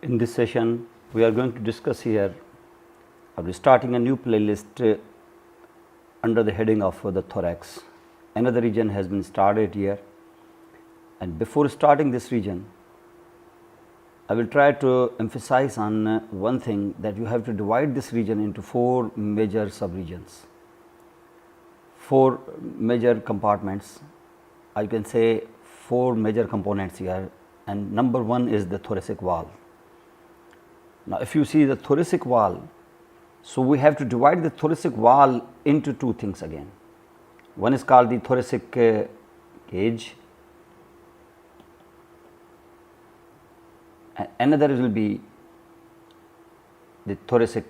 In this session, we are going to discuss here, I will be starting a new playlist under the heading of the thorax. Another region has been started here, and before starting this region, I will try to emphasize on one thing, that you have to divide this region into 4 major subregions, 4 major compartments. I can say 4 major components here, and number 1 is the thoracic wall. Now, if you see the thoracic wall, so we have to divide the thoracic wall into 2 things again. One is called the thoracic cage, and another will be the thoracic,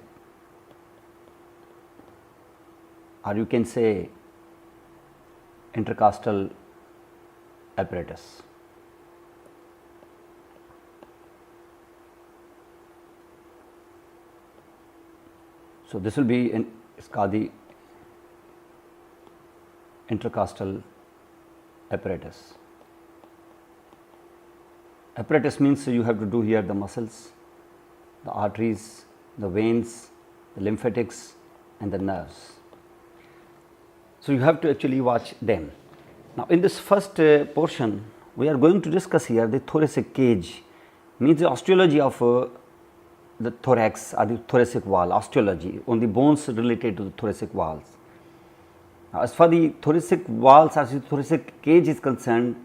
or you can say intercostal apparatus. So, this will be it's called the intercostal apparatus. Apparatus means you have to do here the muscles, the arteries, the veins, the lymphatics and the nerves. So, you have to actually watch them. Now, in this first portion, we are going to discuss here the thoracic cage, means the osteology of the thorax or the thoracic wall, osteology on the bones related to the thoracic walls. Now, as far the thoracic walls or the thoracic cage is concerned,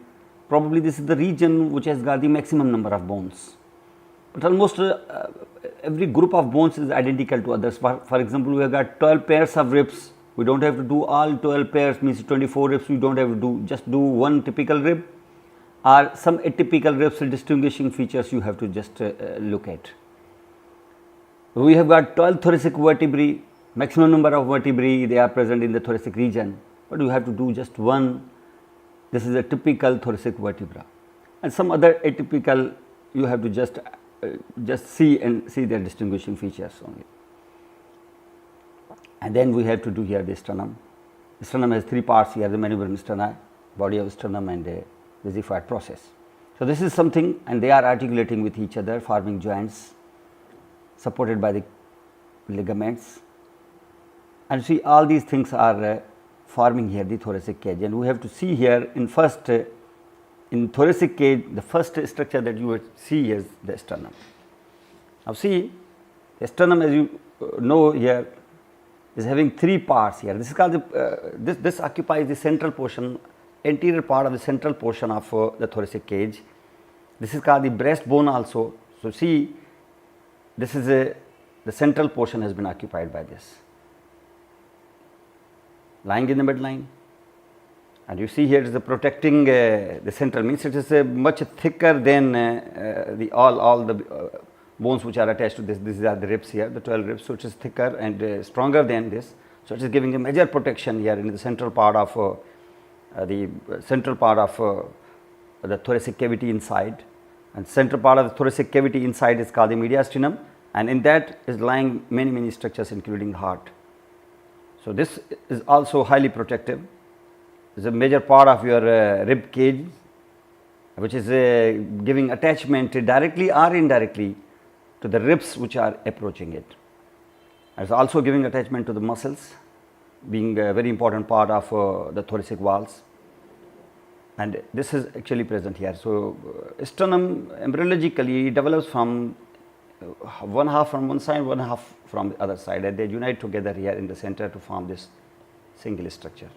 probably this is the region which has got the maximum number of bones, but almost every group of bones is identical to others. For example, we have got 12 pairs of ribs. We do not have to do all 12 pairs, means 24 ribs. We do not have to do, just do one typical rib, or some atypical ribs with distinguishing features you have to just look at. We have got 12 thoracic vertebrae, maximum number of vertebrae they are present in the thoracic region, but you have to do just one. This is a typical thoracic vertebra, and some other atypical you have to just see their distinguishing features only. And then we have to do here the sternum. The sternum has 3 parts here: the manubrium sterni, body of sternum, and the xiphoid process. So, this is something, and they are articulating with each other, forming joints supported by the ligaments, and see all these things are forming here the thoracic cage. And we have to see here in first in thoracic cage, the first structure that you would see is the sternum. Now, see, the sternum, as you know here, is having 3 parts here. This is called the this occupies the central portion, anterior part of the central portion of the thoracic cage. This is called the breastbone also. So, see, this is the central portion has been occupied by this, lying in the midline, and you see here is the protecting the central, means it is much thicker than the all the bones which are attached to this. These are the ribs here, the 12 ribs, so it is thicker and stronger than this. So, it is giving a major protection here in the central part of the thoracic cavity inside, and central part of the thoracic cavity inside is called the mediastinum, and in that is lying many structures including heart. So, this is also highly protective. It is a major part of your rib cage, which is giving attachment directly or indirectly to the ribs which are approaching it. It is also giving attachment to the muscles, being a very important part of the thoracic walls, and this is actually present here. So, sternum embryologically develops from one half from one side, one half from the other side, and they unite together here in the center to form this single structure.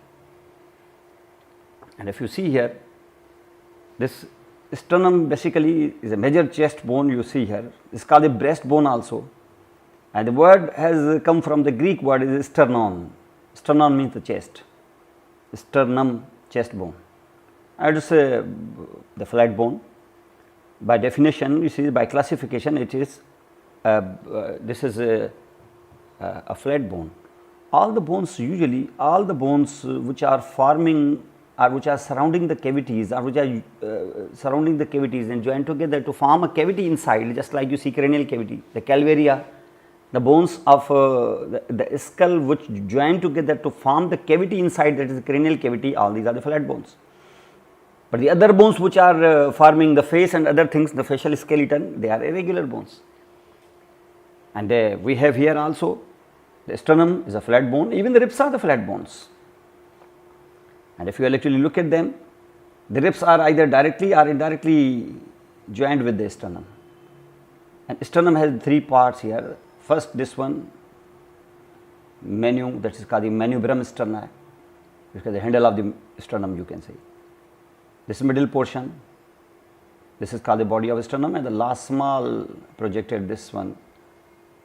And if you see here, this sternum basically is a major chest bone you see here. It is called the breastbone also, and the word has come from the Greek word is sternon. Sternon means the chest, sternum, chest bone. And it is the flat bone. By definition, you see, by classification, it is this is a flat bone. All the bones, usually all the bones which are forming or which are surrounding the cavities, or which are surrounding the cavities and joined together to form a cavity inside, just like you see cranial cavity, the calvaria, the bones of the skull which join together to form the cavity inside, that is the cranial cavity, all these are the flat bones. But the other bones which are forming the face and other things, the facial skeleton, they are irregular bones. And we have here also the sternum is a flat bone, even the ribs are the flat bones. And if you actually look at them, the ribs are either directly or indirectly joined with the sternum. And sternum has three parts here. First, this one, menu, that is called the manubrium sterni, which is the handle of the sternum, you can say. This middle portion, this is called the body of sternum, and the last small projected this one,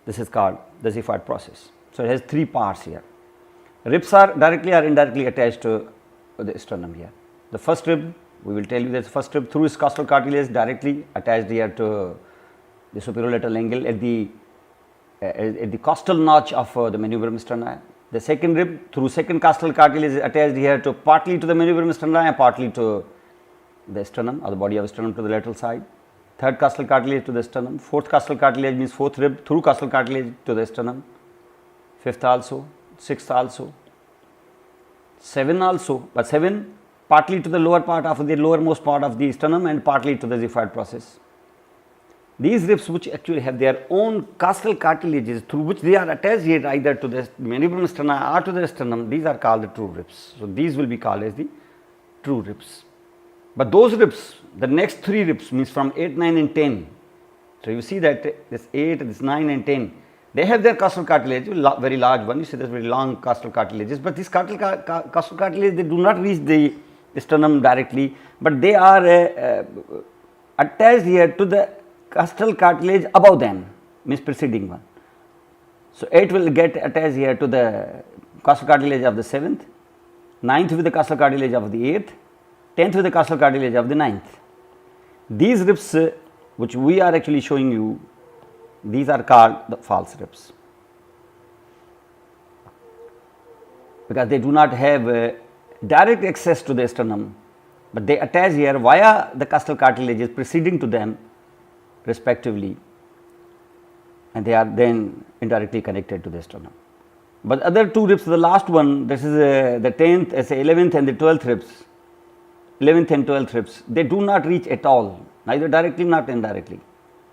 this is called the xiphoid process. So, it has three parts here. Ribs are directly or indirectly attached to the sternum here. The first rib, we will tell you that first rib through its costal cartilage directly attached here to the superolateral angle at the costal notch of the manubrium sterni. The second rib through second costal cartilage is attached here to partly to the manubrium sterni and partly to the sternum or the body of sternum to the lateral side. Third costal cartilage to the sternum. Fourth costal cartilage means fourth rib through costal cartilage to the sternum. Fifth also, sixth also, 7 also, but 7 partly to the lower part of the lowermost part of the sternum and partly to the xiphoid process. These ribs which actually have their own costal cartilages through which they are attached here either to the manubrium sterni or to the sternum, these are called the true ribs. So, these will be called as the true ribs. But those ribs, the next 3 ribs means from 8, 9 and 10. So, you see that this 8, this 9 and 10, they have their costal cartilage, very large one, you see this very long costal cartilages, but these costal cartilage, they do not reach the sternum directly, but they are attached here to the costal cartilage above them, means preceding one. So, 8 will get attached here to the costal cartilage of the 7th, 9th with the costal cartilage of the 8th, 10th with the costal cartilage of the 9th. These ribs which we are actually showing you, these are called the false ribs, because they do not have direct access to the sternum, but they attach here via the costal cartilages preceding to them respectively, and they are then indirectly connected to the sternum. But other 2 ribs, the last one, this is the 10th, 11th and the 12th ribs, 11th and 12th ribs, they do not reach at all, neither directly nor indirectly,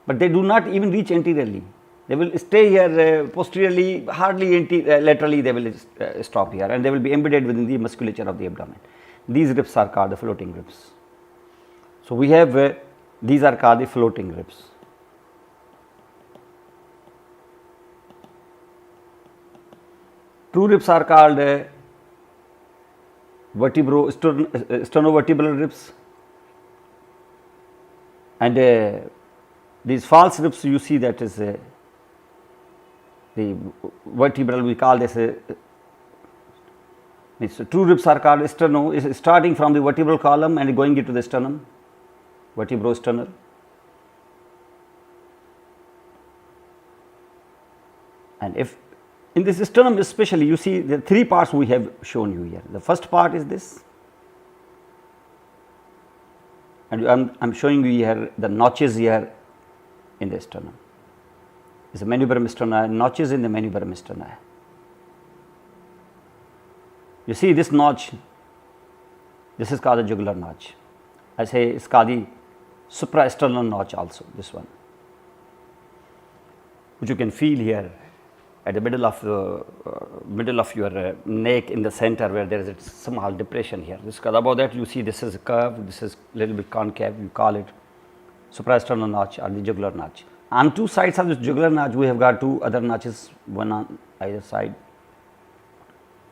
but they do not even reach anteriorly. They will stay here posteriorly, hardly laterally they will stop here, and they will be embedded within the musculature of the abdomen. These ribs are called the floating ribs. So, we have these are called the floating ribs. True ribs are called sternovertebral ribs, and these false ribs, you see that is the vertebral, we call this true ribs are called sterno, is starting from the vertebral column and going into the sternum, vertebrosternal. And if in this sternum especially, you see the 3 parts we have shown you here. The first part is this, and I am showing you here the notches here in the sternum. Is a manubrium sterni, notches in the manubrium sterni. You see this notch, this is called the jugular notch. I say it is called the supraesternal notch also, this one, which you can feel here at the middle of your neck in the center, where there is a small depression here. This above that you see this is a curve, this is little bit concave, you call it supraesternal notch or the jugular notch. On 2 sides of this jugular notch, we have got 2 other notches, one on either side.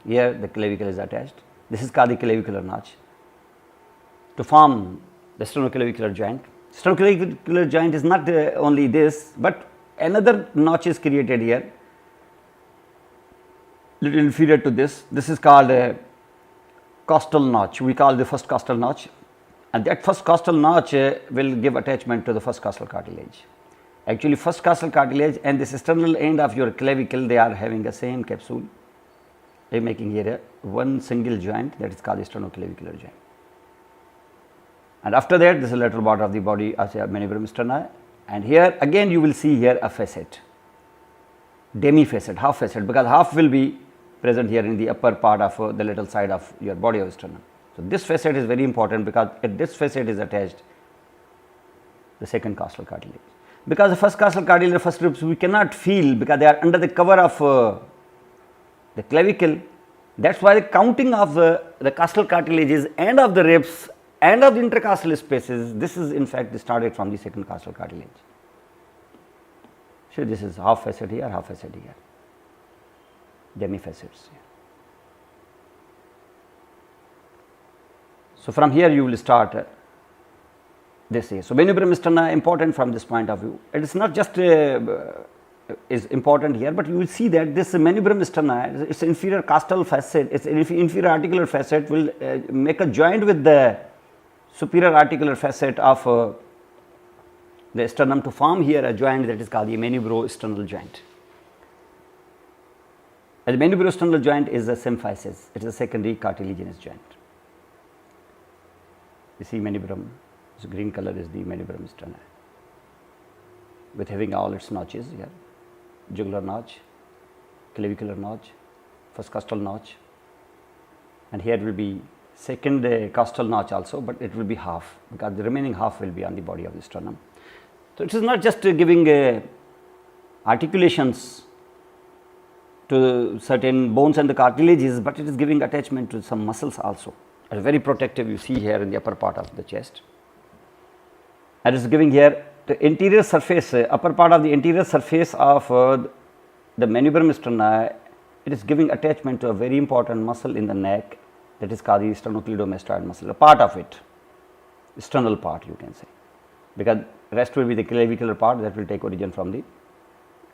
Here the clavicle is attached. This is called the clavicular notch to form the sternoclavicular joint. Sternoclavicular joint is not only this, but another notch is created here, little inferior to this. This is called a costal notch. We call the first costal notch, and that first costal notch will give attachment to the first costal cartilage. Actually, first costal cartilage and this external end of your clavicle, they are having the same capsule. They are making here one single joint, that is called the sternoclavicular joint. And after that, this is the lateral border of the body as a manubrium sterni, and here again you will see here a facet, demi facet, half facet, because half will be present here in the upper part of the lateral side of your body of sternum. So, this facet is very important because at this facet is attached the second costal cartilage. Because the first costal cartilage, the first ribs we cannot feel because they are under the cover of the clavicle. That is why the counting of the costal cartilages and of the ribs and of the intercostal spaces, this is in fact started from the second costal cartilage. So, this is half facet here, half facet here, demifacets here. So, from here you will start this here. So, manubrium sterna important from this point of view. It is not just is important here, but you will see that this manubrium sterna, its inferior costal facet, its inferior articular facet will make a joint with the superior articular facet of the sternum to form here a joint that is called the manubriosternal joint. And the manubriosternal joint is a symphysis, it is a secondary cartilaginous joint. You see manubrium, this green color is the manubrium sterna, with having all its notches here, jugular notch, clavicular notch, first costal notch, and here will be second costal notch also, but it will be half because the remaining half will be on the body of the sternum. So, it is not just giving articulations to certain bones and the cartilages, but it is giving attachment to some muscles also. It is very protective, you see here in the upper part of the chest. And it is giving here the anterior surface, upper part of the anterior surface of the manubrium sterna. It is giving attachment to a very important muscle in the neck, that is called the sternocleidomastoid muscle, a part of it, sternal part you can say, because rest will be the clavicular part that will take origin from the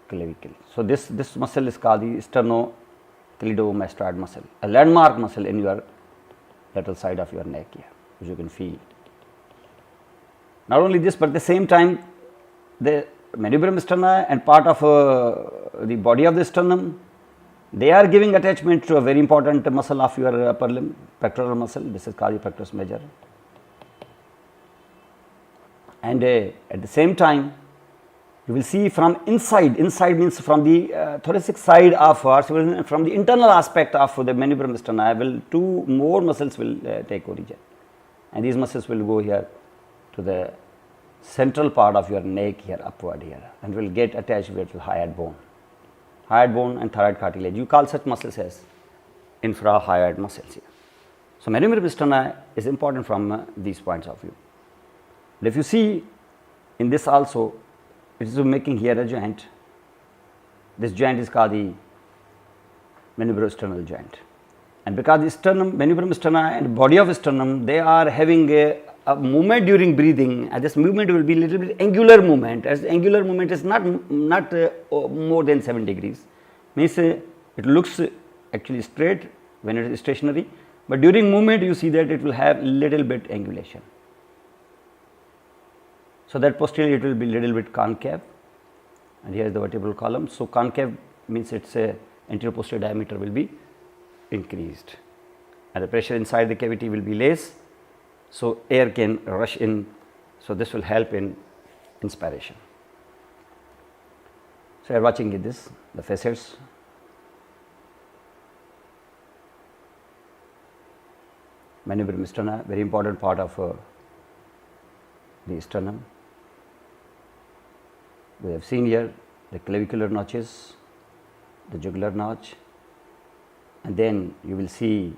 clavicle. So, this muscle is called the sternocleidomastoid muscle, a landmark muscle in your lateral side of your neck here, which you can feel. Not only this, but at the same time the manubrium sterna and part of the body of the sternum, they are giving attachment to a very important muscle of your upper limb, pectoral muscle. This is called the pectoris major. And at the same time, you will see from inside means from the thoracic side of from the internal aspect of the manubrium sterna, two more muscles will take origin, and these muscles will go here to the central part of your neck here, upward here, and will get attached with hyoid bone and thyroid cartilage. You call such muscles as infrahyoid muscles here. So, manubrium sterna is important from these points of view. But if you see in this also, it is making here a joint. This joint is called the manubriosternal joint, and because the sternum, manubrium sterna and body of sternum, they are having a movement during breathing, and this movement will be little bit angular movement, as the angular movement is not more than 7 degrees, means it looks actually straight when it is stationary, but during movement you see that it will have little bit angulation. So, that posteriorly it will be little bit concave, and here is the vertebral column. So, concave means its anterior posterior diameter will be increased, and the pressure inside the cavity will be less. So, air can rush in. So, this will help in inspiration. So, you are watching this, the facets. Manubrium sterna, very important part of the sternum. We have seen here the clavicular notches, the jugular notch, and then you will see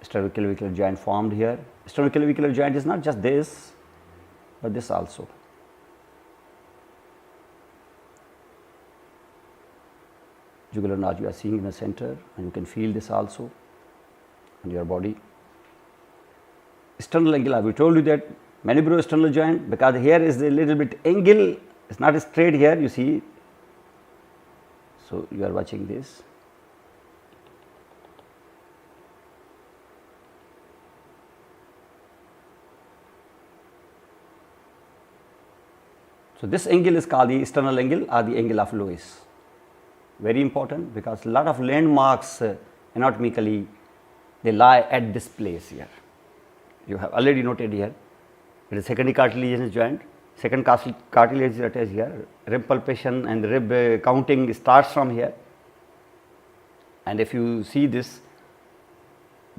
sternoclavicular joint formed here. Sternoclavicular joint is not just this, but this also. Jugular notch you are seeing in the center, and you can feel this also in your body. Sternal angle, we told you that manubriosternal joint, because here is a little bit angle, it is not straight here, you see. So, you are watching this. So, this angle is called the sternal angle or the angle of Lewis. Very important, because lot of landmarks anatomically they lie at this place here. You have already noted here, it is secondary cartilaginous joint, second cartilage is attached here, rib palpation and rib counting starts from here, and if you see this,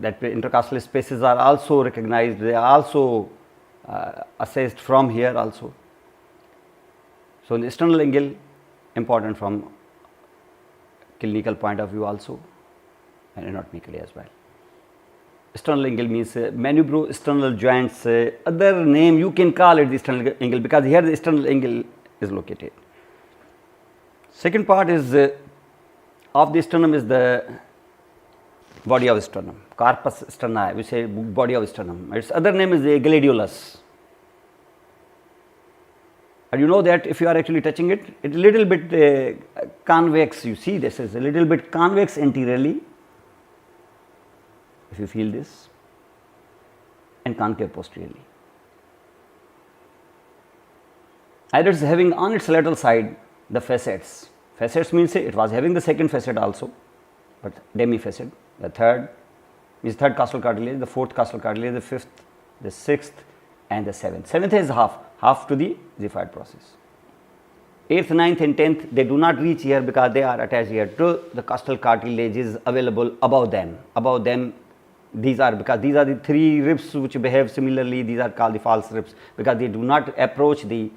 that intercostal spaces are also recognized, they are also assessed from here also. So, the external angle important from clinical point of view also and anatomically as well. External angle means manubro-external joints, other name you can call it the external angle, because here the external angle is located. Second part is of the sternum is the body of sternum, corpus sterni, we say body of sternum. Its other name is the gladiolus. And you know that if you are actually touching it, it is a little bit convex. You see, this is a little bit convex anteriorly, if you feel this, and concave posteriorly. And it is having on its lateral side the facets. Facets means it was having the second facet also, but demi-facet. The third is third costal cartilage, the fourth costal cartilage, the fifth, the sixth, and the seventh. Seventh is half to the xiphoid process. 8th, 9th and 10th, they do not reach here because they are attached here to the costal cartilages available above them. Above them, these are the three ribs which behave similarly. These are called the false ribs because they do not approach the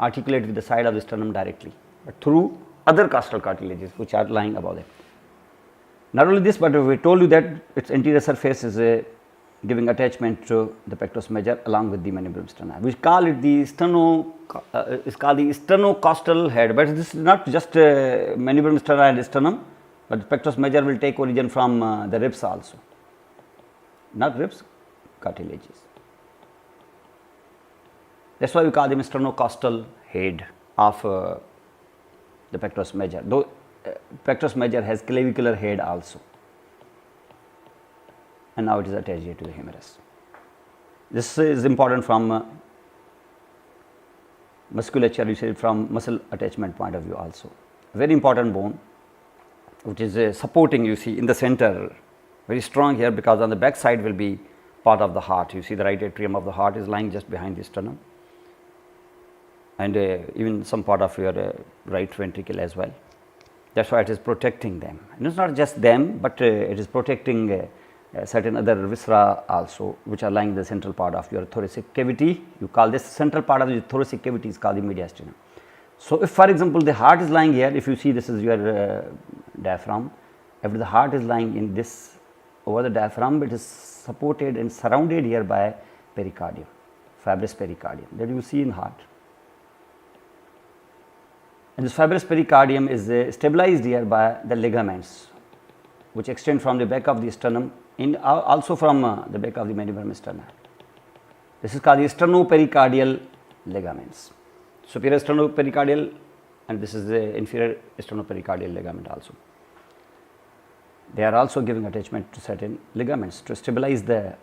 articulate with the side of the sternum directly, but through other costal cartilages which are lying above them. Not only this, but we told you that its anterior surface is giving attachment to the pectoris major along with the mandibular sterna. We call it the sternocostal head, but this is not just mandibular sterna and sternum, but the pectoris major will take origin from the ribs also, not ribs, cartilages. That is why we call them sternocostal head of the pectoris major, though pectoris major has clavicular head also, and now it is attached here to the humerus. This is important from musculature, you say from muscle attachment point of view also. Very important bone which is supporting, you see in the center, very strong here because on the back side will be part of the heart. You see the right atrium of the heart is lying just behind the sternum, and even some part of your right ventricle as well. That is why it is protecting them. And it is not just them, but it is protecting certain other viscera also, which are lying in the central part of your thoracic cavity. You call this central part of the thoracic cavity is called the mediastinum. So, if for example, the heart is lying here, if you see this is your diaphragm, if the heart is lying in this over the diaphragm, it is supported and surrounded here by pericardium, fibrous pericardium that you see in heart. And this fibrous pericardium is stabilized here by the ligaments which extend from the back of the sternum in also from the back of the mandibular sterna. This is called the sternopericardial ligaments, superior sternopericardial, and this is the inferior sternopericardial ligament also. They are also giving attachment to certain ligaments to stabilize the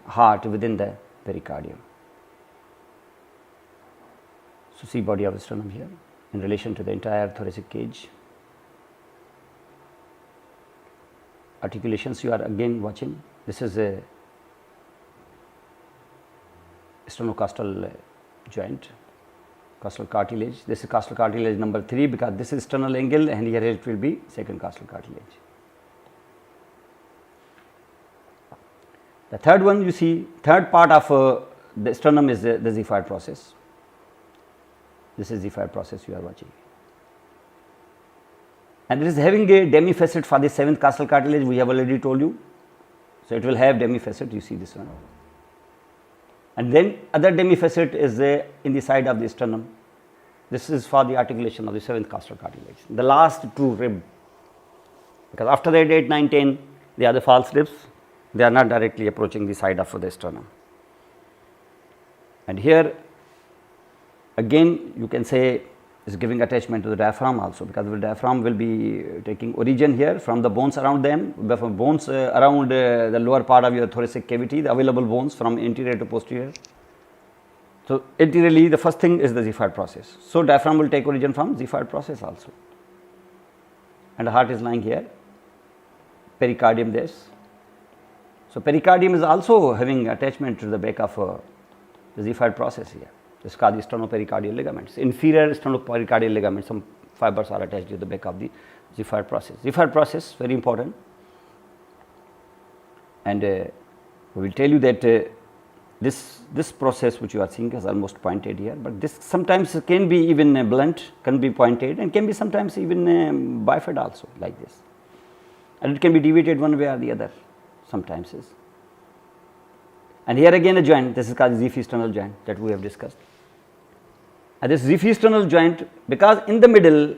heart within the pericardium. So, see body of the sternum here in relation to the entire thoracic cage. Articulations you are again watching. This is a sternocostal joint, costal cartilage. This is costal cartilage number 3 because this is sternal angle, and here it will be second costal cartilage. The third one, you see, third part of the sternum is the xiphoid process. This is xiphoid process you are watching, and it is having a demi-facet for the 7th costal cartilage, we have already told you. So, it will have demi-facet, you see this one, and then other demi-facet is in the side of the sternum. This is for the articulation of the 7th costal cartilage, the last two rib, because after that 8, 9, 10 they are the false ribs, they are not directly approaching the side of the sternum. And here again you can say is giving attachment to the diaphragm also, because the diaphragm will be taking origin here from the bones around them, from bones around the lower part of your thoracic cavity, the available bones from anterior to posterior. So, anteriorly the first thing is the xiphoid process. So, diaphragm will take origin from xiphoid process also, and the heart is lying here, pericardium this. So, pericardium is also having attachment to the back of the xiphoid process here. This is called the sternopericardial ligaments, inferior sternopericardial ligaments, some fibers are attached to the back of the xiphoid process. Xiphoid process very important, and we will tell you that this process which you are seeing is almost pointed here, but this sometimes can be even blunt, can be pointed, and can be sometimes even bifid also like this, and it can be deviated one way or the other sometimes is. And here again a joint, this is called Ziphisternal joint that we have discussed. And this Ziphisternal joint, because in the middle,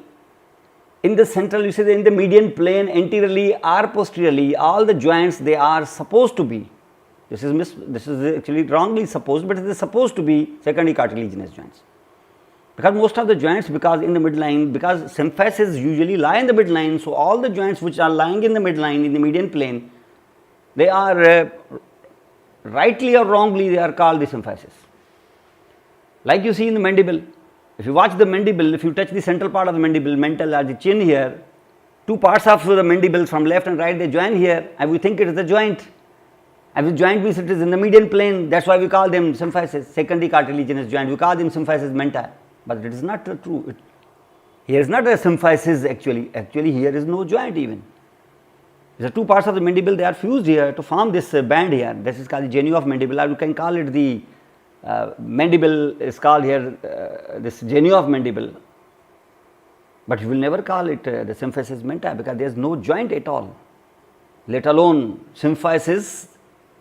in the central, you see in the median plane anteriorly or posteriorly, all the joints they are supposed to be, this is actually wrongly supposed, but it is supposed to be secondary cartilaginous joints. Because most of the joints, because in the midline, because symphyses usually lie in the midline, so all the joints which are lying in the midline, in the median plane, they are rightly or wrongly they are called the symphyses. Like you see in the mandible, if you watch the mandible, if you touch the central part of the mandible, mental or the chin here, two parts of the mandible from left and right they join here, and we think it is the joint. And the joint means it is in the median plane, that is why we call them symphyses, secondary cartilaginous joint, we call them symphyses menta, but it is not true. Here is not a symphysis actually here is no joint even. The two parts of the mandible they are fused here to form this band here, this is called the genu of mandible, or you can call it the mandible is called here this genu of mandible, but you will never call it the symphysis menta because there is no joint at all, let alone symphysis,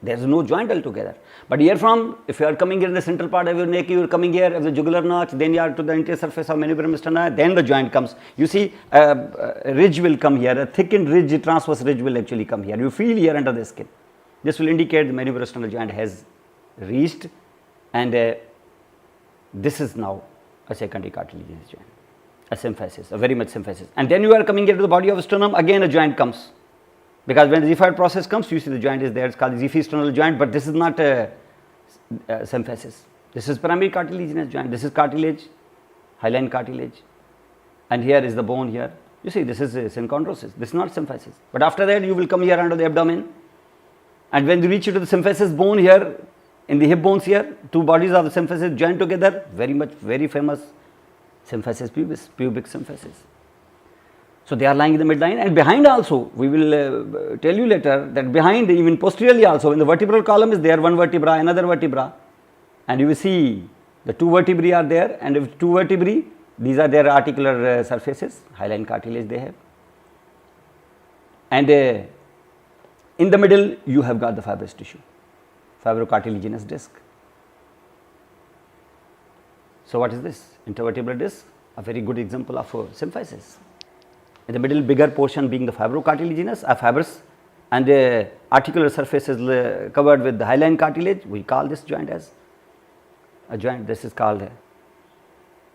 there is no joint altogether. But here from, if you are coming here in the central part of your neck, you are coming here at the jugular notch, then you are to the anterior surface of manubrium sterni, then the joint comes. You see a ridge will come here, a thickened ridge, transverse ridge will actually come here. You feel here under the skin. This will indicate the manubrium sternal joint has reached, and this is now a secondary cartilaginous joint, a symphysis, a very much symphysis. And then you are coming here to the body of sternum, again a joint comes. Because when the Ziphoid process comes, you see the joint is there, it is called the Ziphisternal joint, but this is not a symphysis. This is primary cartilaginous joint, this is cartilage, hyaline cartilage, and here is the bone here. You see this is synchondrosis, this is not symphysis. But after that you will come here under the abdomen, and when you reach to the symphysis bone here, in the hip bones here, two bodies of the symphysis joined together, very famous symphysis pubis, pubic symphysis. So they are lying in the midline, and behind also we will tell you later that behind, even posteriorly also, in the vertebral column is there one vertebra, another vertebra, and you will see the two vertebrae are there, and if two vertebrae, these are their articular surfaces, hyaline cartilage they have, and in the middle you have got the fibrous tissue, fibrocartilaginous disc. So what is this? Intervertebral disc, a very good example of symphysis. In the middle bigger portion being the fibrocartilaginous, a fibrous, and the articular surface is covered with the hyaline cartilage, we call this joint as a joint, this is called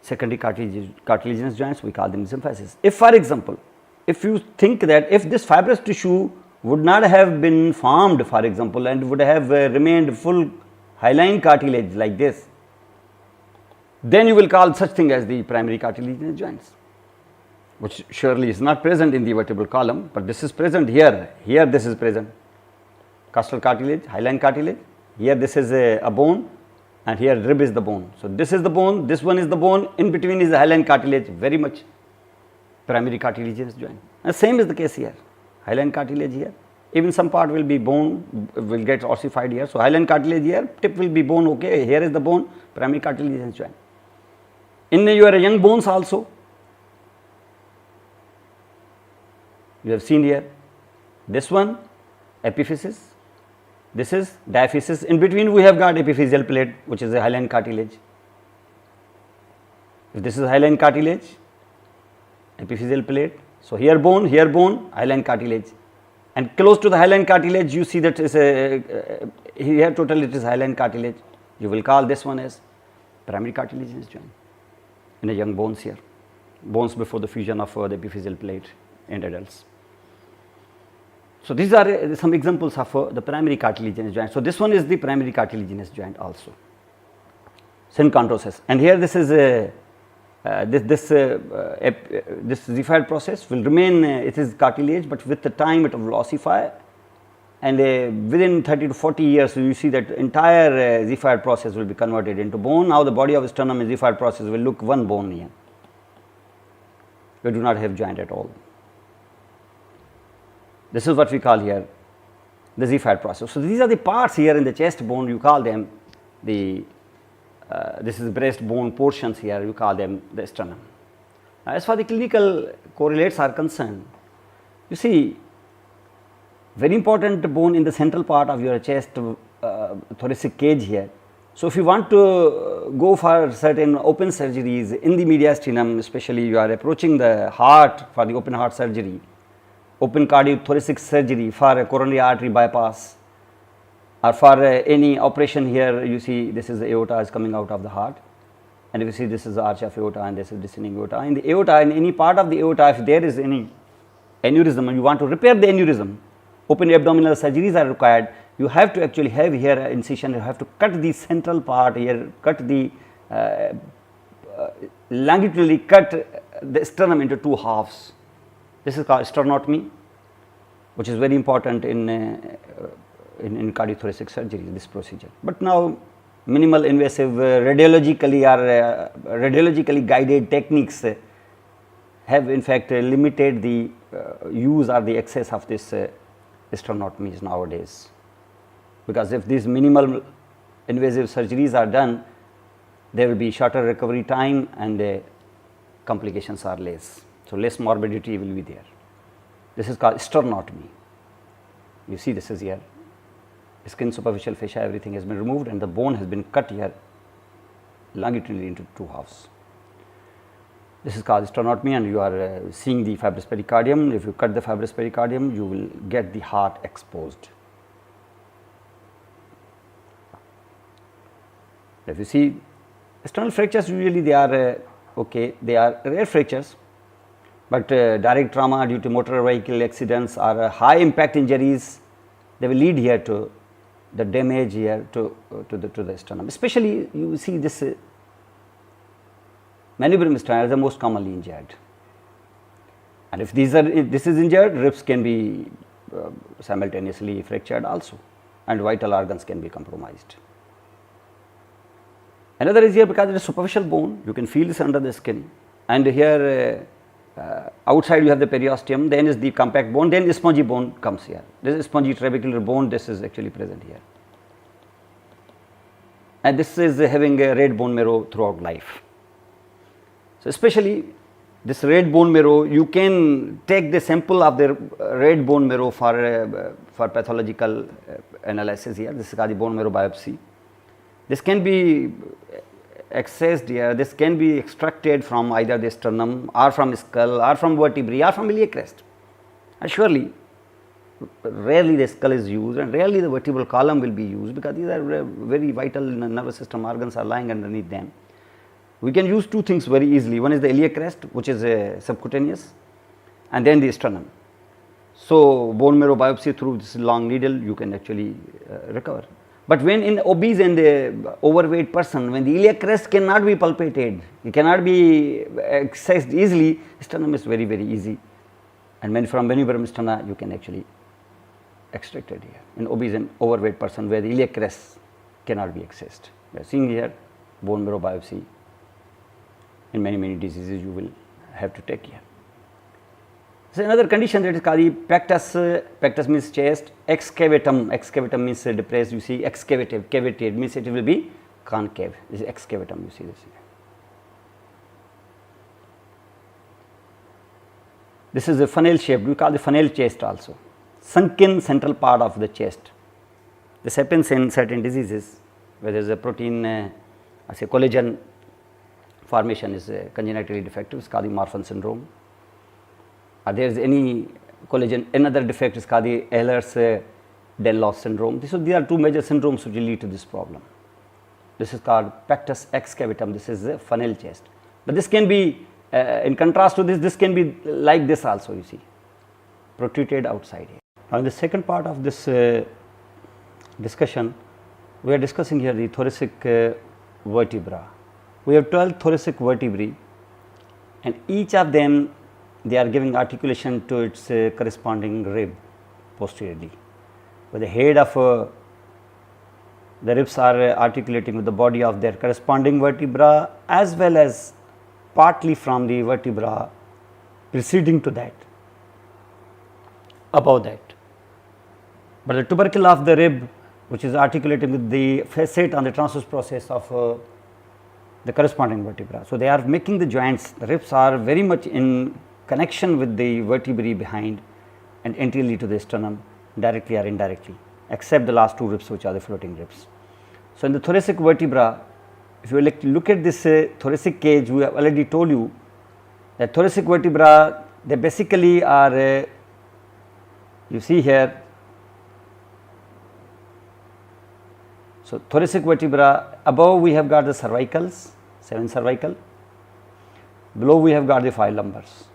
secondary cartilaginous joints, we call them symphysis. If for example, if you think that if this fibrous tissue would not have been formed for example and would have remained full hyaline cartilage like this, then you will call such thing as the primary cartilaginous joints, which surely is not present in the vertebral column, but this is present here, here this is present, costal cartilage, hyaline cartilage, here this is a bone, and here rib is the bone. So this is the bone, this one is the bone, in between is the hyaline cartilage, very much primary cartilaginous joint. And same is the case here, hyaline cartilage here, even some part will be bone, will get ossified here. So hyaline cartilage here, tip will be bone, okay, here is the bone, primary cartilaginous joint. In your young bones also, you have seen here, this one epiphysis, this is diaphysis, in between we have got epiphyseal plate which is a hyaline cartilage. If this is hyaline cartilage, epiphyseal plate, so here bone, hyaline cartilage, and close to the hyaline cartilage you see that is here total it is hyaline cartilage, you will call this one as primary cartilaginous joint in the young bones here, bones before the fusion of the epiphyseal plate in adults. So these are some examples of the primary cartilaginous joint. So this one is the primary cartilaginous joint also, synchondrosis, and here this is this Ziphoid process will remain, it is cartilage, but with the time it will ossify, and within 30 to 40 years you see that entire Ziphoid process will be converted into bone. Now the body of sternum in Ziphoid process will look one bone here, we do not have joint at all. This is what we call here the Ziegfeld process. So, these are the parts here in the chest bone, you call them the this is breast bone portions here, you call them the sternum. Now, as far as the clinical correlates are concerned, you see very important bone in the central part of your chest thoracic cage here. So, if you want to go for certain open surgeries in the mediastinum, especially you are approaching the heart for the open heart surgery, open cardiothoracic surgery for a coronary artery bypass, or for any operation here, you see this is the aorta is coming out of the heart, and if you see this is the arch of aorta and this is descending aorta. In the aorta, in any part of the aorta, if there is any aneurysm and you want to repair the aneurysm, open abdominal surgeries are required. You have to actually have here incision, you have to cut the central part here, cut the longitudinally cut the sternum into two halves. This is called sternotomy, which is very important in cardiothoracic surgery, this procedure. But now minimal invasive radiologically or radiologically guided techniques have in fact limited the use or the access of this sternotomies nowadays, because if these minimal invasive surgeries are done, there will be shorter recovery time and complications are less. So, less morbidity will be there. This is called sternotomy. You see this is here, skin, superficial fascia, everything has been removed and the bone has been cut here longitudinally into two halves. This is called sternotomy, and you are seeing the fibrous pericardium. If you cut the fibrous pericardium, you will get the heart exposed. If you see sternal fractures, usually they are okay, they are rare fractures, but direct trauma due to motor vehicle accidents or high impact injuries, they will lead here to the damage here to the sternum. Especially you see this manubrium sternum is the most commonly injured, and if this is injured, ribs can be simultaneously fractured also, and vital organs can be compromised. Another is here because it is superficial bone, you can feel this under the skin, and here outside you have the periosteum, then is the compact bone, then the spongy bone comes here. This is spongy trabecular bone, this is actually present here, and this is having a red bone marrow throughout life. So, especially this red bone marrow, you can take the sample of the red bone marrow for pathological analysis here. This is called the bone marrow biopsy. This can be accessed here, this can be extracted from either the sternum or from skull or from vertebrae or from iliac crest. And surely rarely the skull is used and rarely the vertebral column will be used, because these are very vital nervous system organs are lying underneath them. We can use two things very easily. One is the iliac crest, which is subcutaneous, and then the sternum. So, bone marrow biopsy through this long needle you can actually recover. But when in obese and overweight person, when the iliac crest cannot be palpated, it cannot be accessed easily, sternum is very easy, and from manubrium sterna you can actually extract it here in obese and overweight person where the iliac crest cannot be accessed. We are seeing here bone marrow biopsy in many diseases you will have to take here. So, another condition that is called the pectus, pectus means chest, excavatum, excavatum means depressed, you see excavative, cavitated means it will be concave, this is excavatum, you see this here. This is a funnel shape, we call the funnel chest also, sunken central part of the chest. This happens in certain diseases where there is a protein, say collagen formation is congenitally defective, it is called the Marfan syndrome. There is any collagen, another defect is called the Ehlers-Danlos syndrome. These are two major syndromes which will lead to this problem. This is called pectus excavatum, this is a funnel chest. But this can be, in contrast to this can be like this also, you see, protruded outside here. Now, in the second part of this discussion, we are discussing here the thoracic vertebra. We have 12 thoracic vertebrae, and each of them they are giving articulation to its corresponding rib posteriorly, where the head of the ribs are articulating with the body of their corresponding vertebra, as well as partly from the vertebra preceding to that, above that. but the tubercle of the rib, which is articulating with the facet on the transverse process of the corresponding vertebra. So, they are making the joints, the ribs are very much in connection with the vertebrae behind and anteriorly to the sternum, directly or indirectly, except the last two ribs which are the floating ribs. So, in the thoracic vertebra, if you look at this thoracic cage, we have already told you that thoracic vertebra, they basically are you see here. So, thoracic vertebra, above we have got the cervicals, 7 cervical, below we have got the 5 lumbars.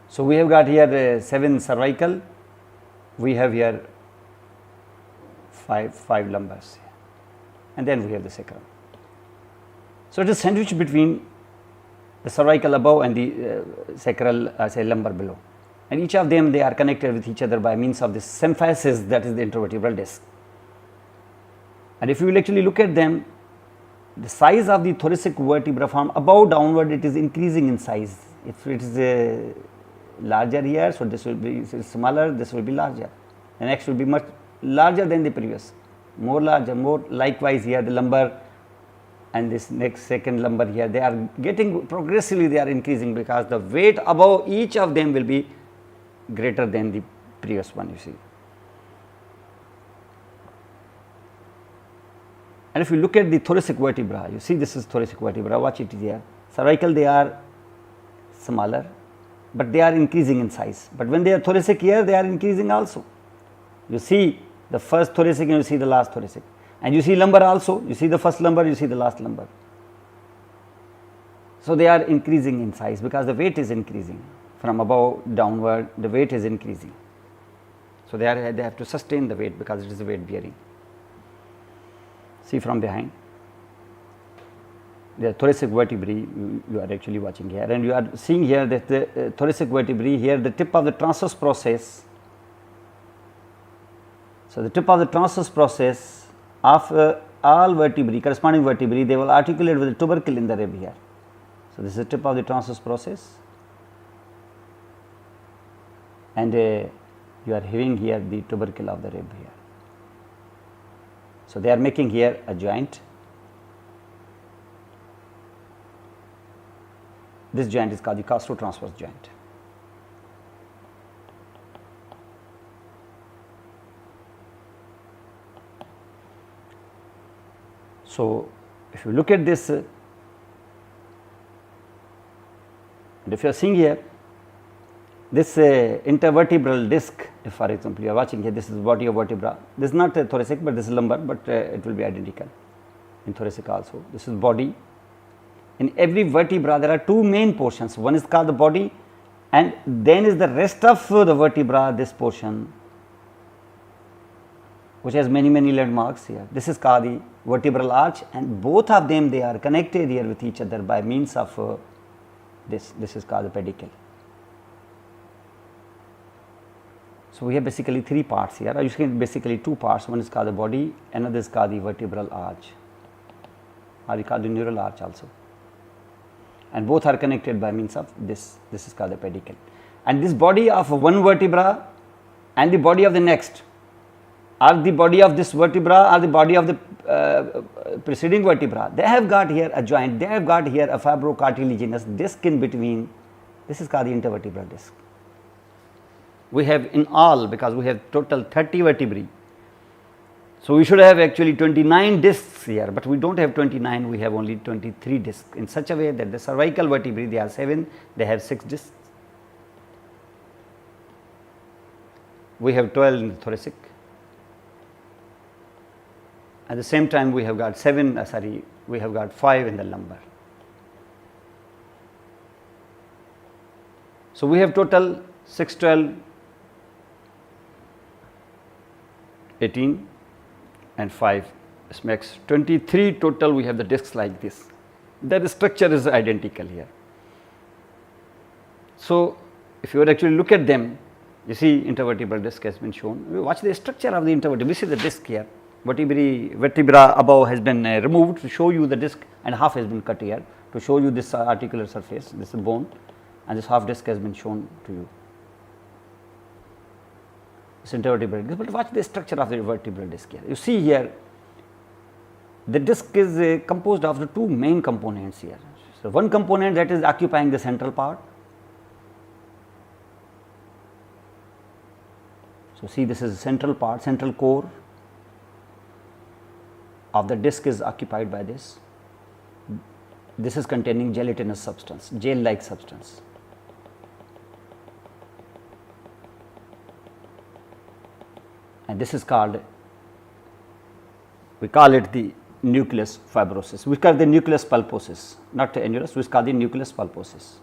So, we have got here 7 cervical, we have here 5 lumbars, and then we have the sacrum. So, it is sandwiched between the cervical above and the sacral say lumbar below, and each of them, they are connected with each other by means of this symphysis, that is the intervertebral disc. And if you will actually look at them, the size of the thoracic vertebra from above downward, it is increasing in size. If it is larger here, so this will be smaller, this will be larger, the next will be much larger than the previous, more larger, more likewise here the lumbar and this next second lumbar here, they are getting progressively, they are increasing, because the weight above each of them will be greater than the previous one, you see. And if you look at the thoracic vertebra, you see this is thoracic vertebra, watch it here, cervical they are smaller, but they are increasing in size, but when they are thoracic here, they are increasing also. You see the first thoracic and you see the last thoracic, and you see lumbar also, you see the first lumbar, you see the last lumbar. So, they are increasing in size because the weight is increasing from above downward, the weight is increasing. So, they have to sustain the weight because it is a weight bearing. See from behind, the thoracic vertebrae you are actually watching here, and you are seeing here that the thoracic vertebrae here, the tip of the transverse process. So, the tip of the transverse process of all vertebrae, corresponding vertebrae, they will articulate with the tubercle in the rib here. So, this is the tip of the transverse process, and you are having here the tubercle of the rib here. So, they are making here a joint. This joint is called the costotransverse joint. So, if you look at this, and if you are seeing here, this intervertebral disc, if for example you are watching here, this is body of vertebra, this is not thoracic, but this is lumbar, but it will be identical in thoracic also. This is body. In every vertebra there are two main portions, one is called the body, and then is the rest of the vertebra, this portion which has many landmarks here. This is called the vertebral arch, and both of them, they are connected here with each other by means of this is called the pedicle. So, we have basically 3 parts here, or you can basically 2 parts, one is called the body, another is called the vertebral arch, or you call the neural arch also, and both are connected by means of this is called the pedicle. And this body of one vertebra and the body of the next, or the body of this vertebra or the body of the preceding vertebra, they have got here a joint, they have got here a fibrocartilaginous disc in between, this is called the intervertebral disc. We have in all, because we have total 30 vertebrae. So, we should have actually 29 discs here, but we do not have 29, we have only 23 discs, in such a way that the cervical vertebrae, they are 7, they have 6 discs. We have 12 in the thoracic. At the same time, we have got 5 in the lumbar. So, we have total 6, 12, 18 and 5, this makes 23 total. We have the discs like this, that structure is identical here. So, if you would actually look at them, you see intervertebral disc has been shown. We watch the structure of the intervertebral, we see the disc here, vertebra above has been removed to show you the disc, and half has been cut here to show you this articular surface, this is bone, and this half disc has been shown to you. This intervertebral disc, but watch the structure of the vertebral disc here. You see here, the disc is composed of the two main components here. So, one component that is occupying the central part. So, see this is the central part, central core of the disc is occupied by this. This is containing gelatinous substance, gel like substance. And this is called, we call it the nucleus fibrosus, we call the nucleus pulposus, not the annulus, we call the nucleus pulposus.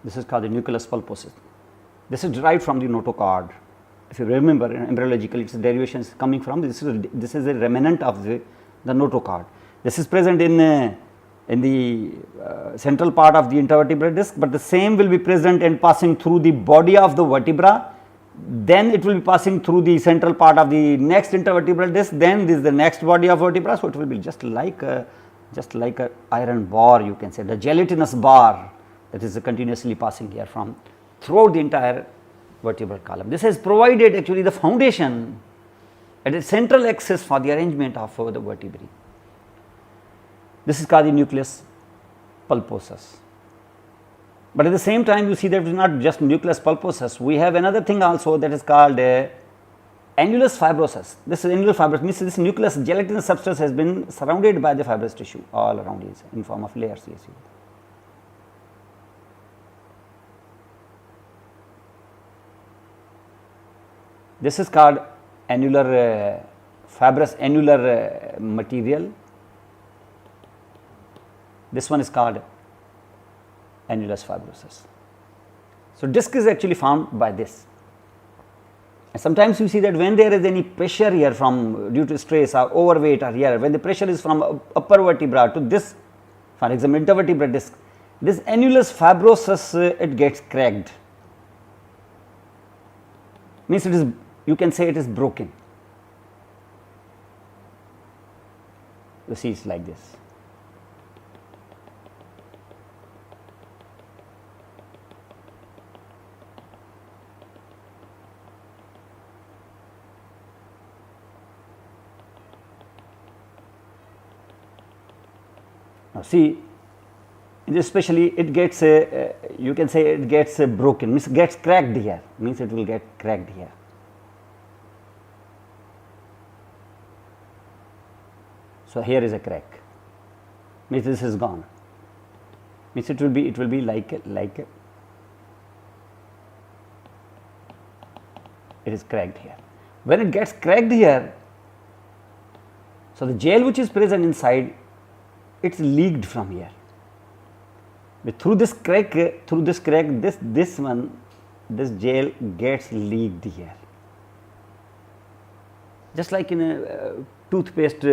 This is called the nucleus pulposus. This is derived from the notochord. If you remember, embryologically its derivation is coming from this is a remnant of the notochord. This is present in the central part of the intervertebral disc, but the same will be present and passing through the body of the vertebra, then it will be passing through the central part of the next intervertebral disc, then this is the next body of vertebra. So, it will be just like a iron bar, you can say, the gelatinous bar that is continuously passing here from throughout the entire vertebral column. This has provided actually the foundation at a central axis for the arrangement of the vertebrae. This is called the nucleus pulposus. But at the same time, you see that it is not just nucleus pulposus, we have another thing also that is called annulus fibrosus. This is annulus fibrosus, means this nucleus gelatinous substance has been surrounded by the fibrous tissue all around it in form of layers. You see. This is called annular fibrous annular material. This one is called annulus fibrosus. So, disc is actually formed by this. And sometimes you see that when there is any pressure here from due to stress or overweight or here, when the pressure is from upper vertebra to this, for example, intervertebral disc, this annulus fibrosus it gets cracked. Means it is, you can say it is broken. You see, it's like this. Now, see, especially it gets you can say it gets broken, means gets cracked here, means it will get cracked here. So, here is a crack, means this is gone, means it will be like it is cracked here. When it gets cracked here, so the gel which is present inside, it is leaked from here. But through this crack, this gel gets leaked here. Just like in a toothpaste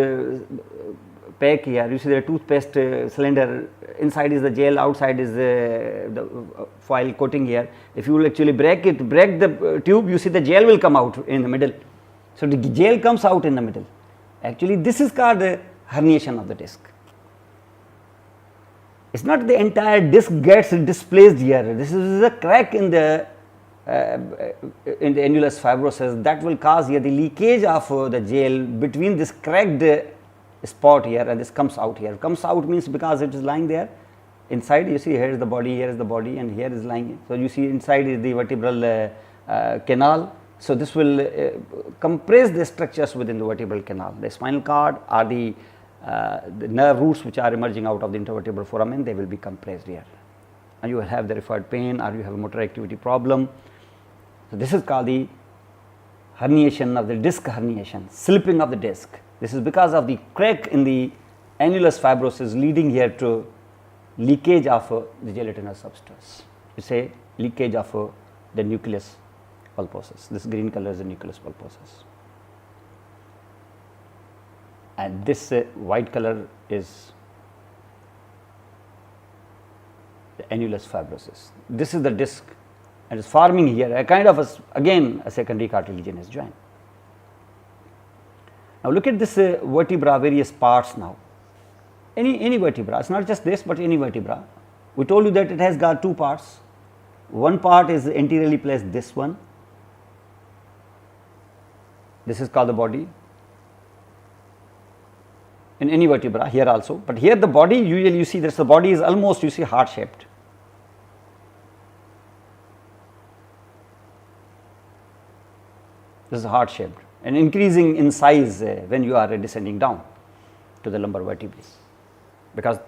pack here, you see the toothpaste cylinder, inside is the gel, outside is the foil coating here. If you will actually break the tube, you see the gel will come out in the middle. So, the gel comes out in the middle. Actually, this is called the herniation of the disc. It is not the entire disc gets displaced here, this is a crack in the annulus fibrosus that will cause here the leakage of the gel between this cracked spot here, and this comes out here. Comes out means because it is lying there inside, you see here is the body, and here is lying. So, you see inside is the vertebral canal. So, this will compress the structures within the vertebral canal. The spinal cord or the nerve roots which are emerging out of the intervertebral foramen, they will be compressed here, and you will have the referred pain or you have a motor activity problem. So, this is called the herniation of the disc, herniation, slipping of the disc. This is because of the crack in the annulus fibrosus leading here to leakage of the gelatinous substance. It is a leakage of the nucleus pulposus. This green color is the nucleus pulposus, and this white color is the annulus fibrosus. This is the disc and is forming here a kind of again a secondary cartilaginous joint. Now, look at this vertebra various parts now. any vertebra, it's not just this, but any vertebra. We told you that it has got two parts. One part is anteriorly placed, this one. This is called the body. In any vertebra, here also, but here the body, usually you see that the body is almost, you see, heart shaped. This is heart shaped and increasing in size when you are descending down to the lumbar vertebrae, because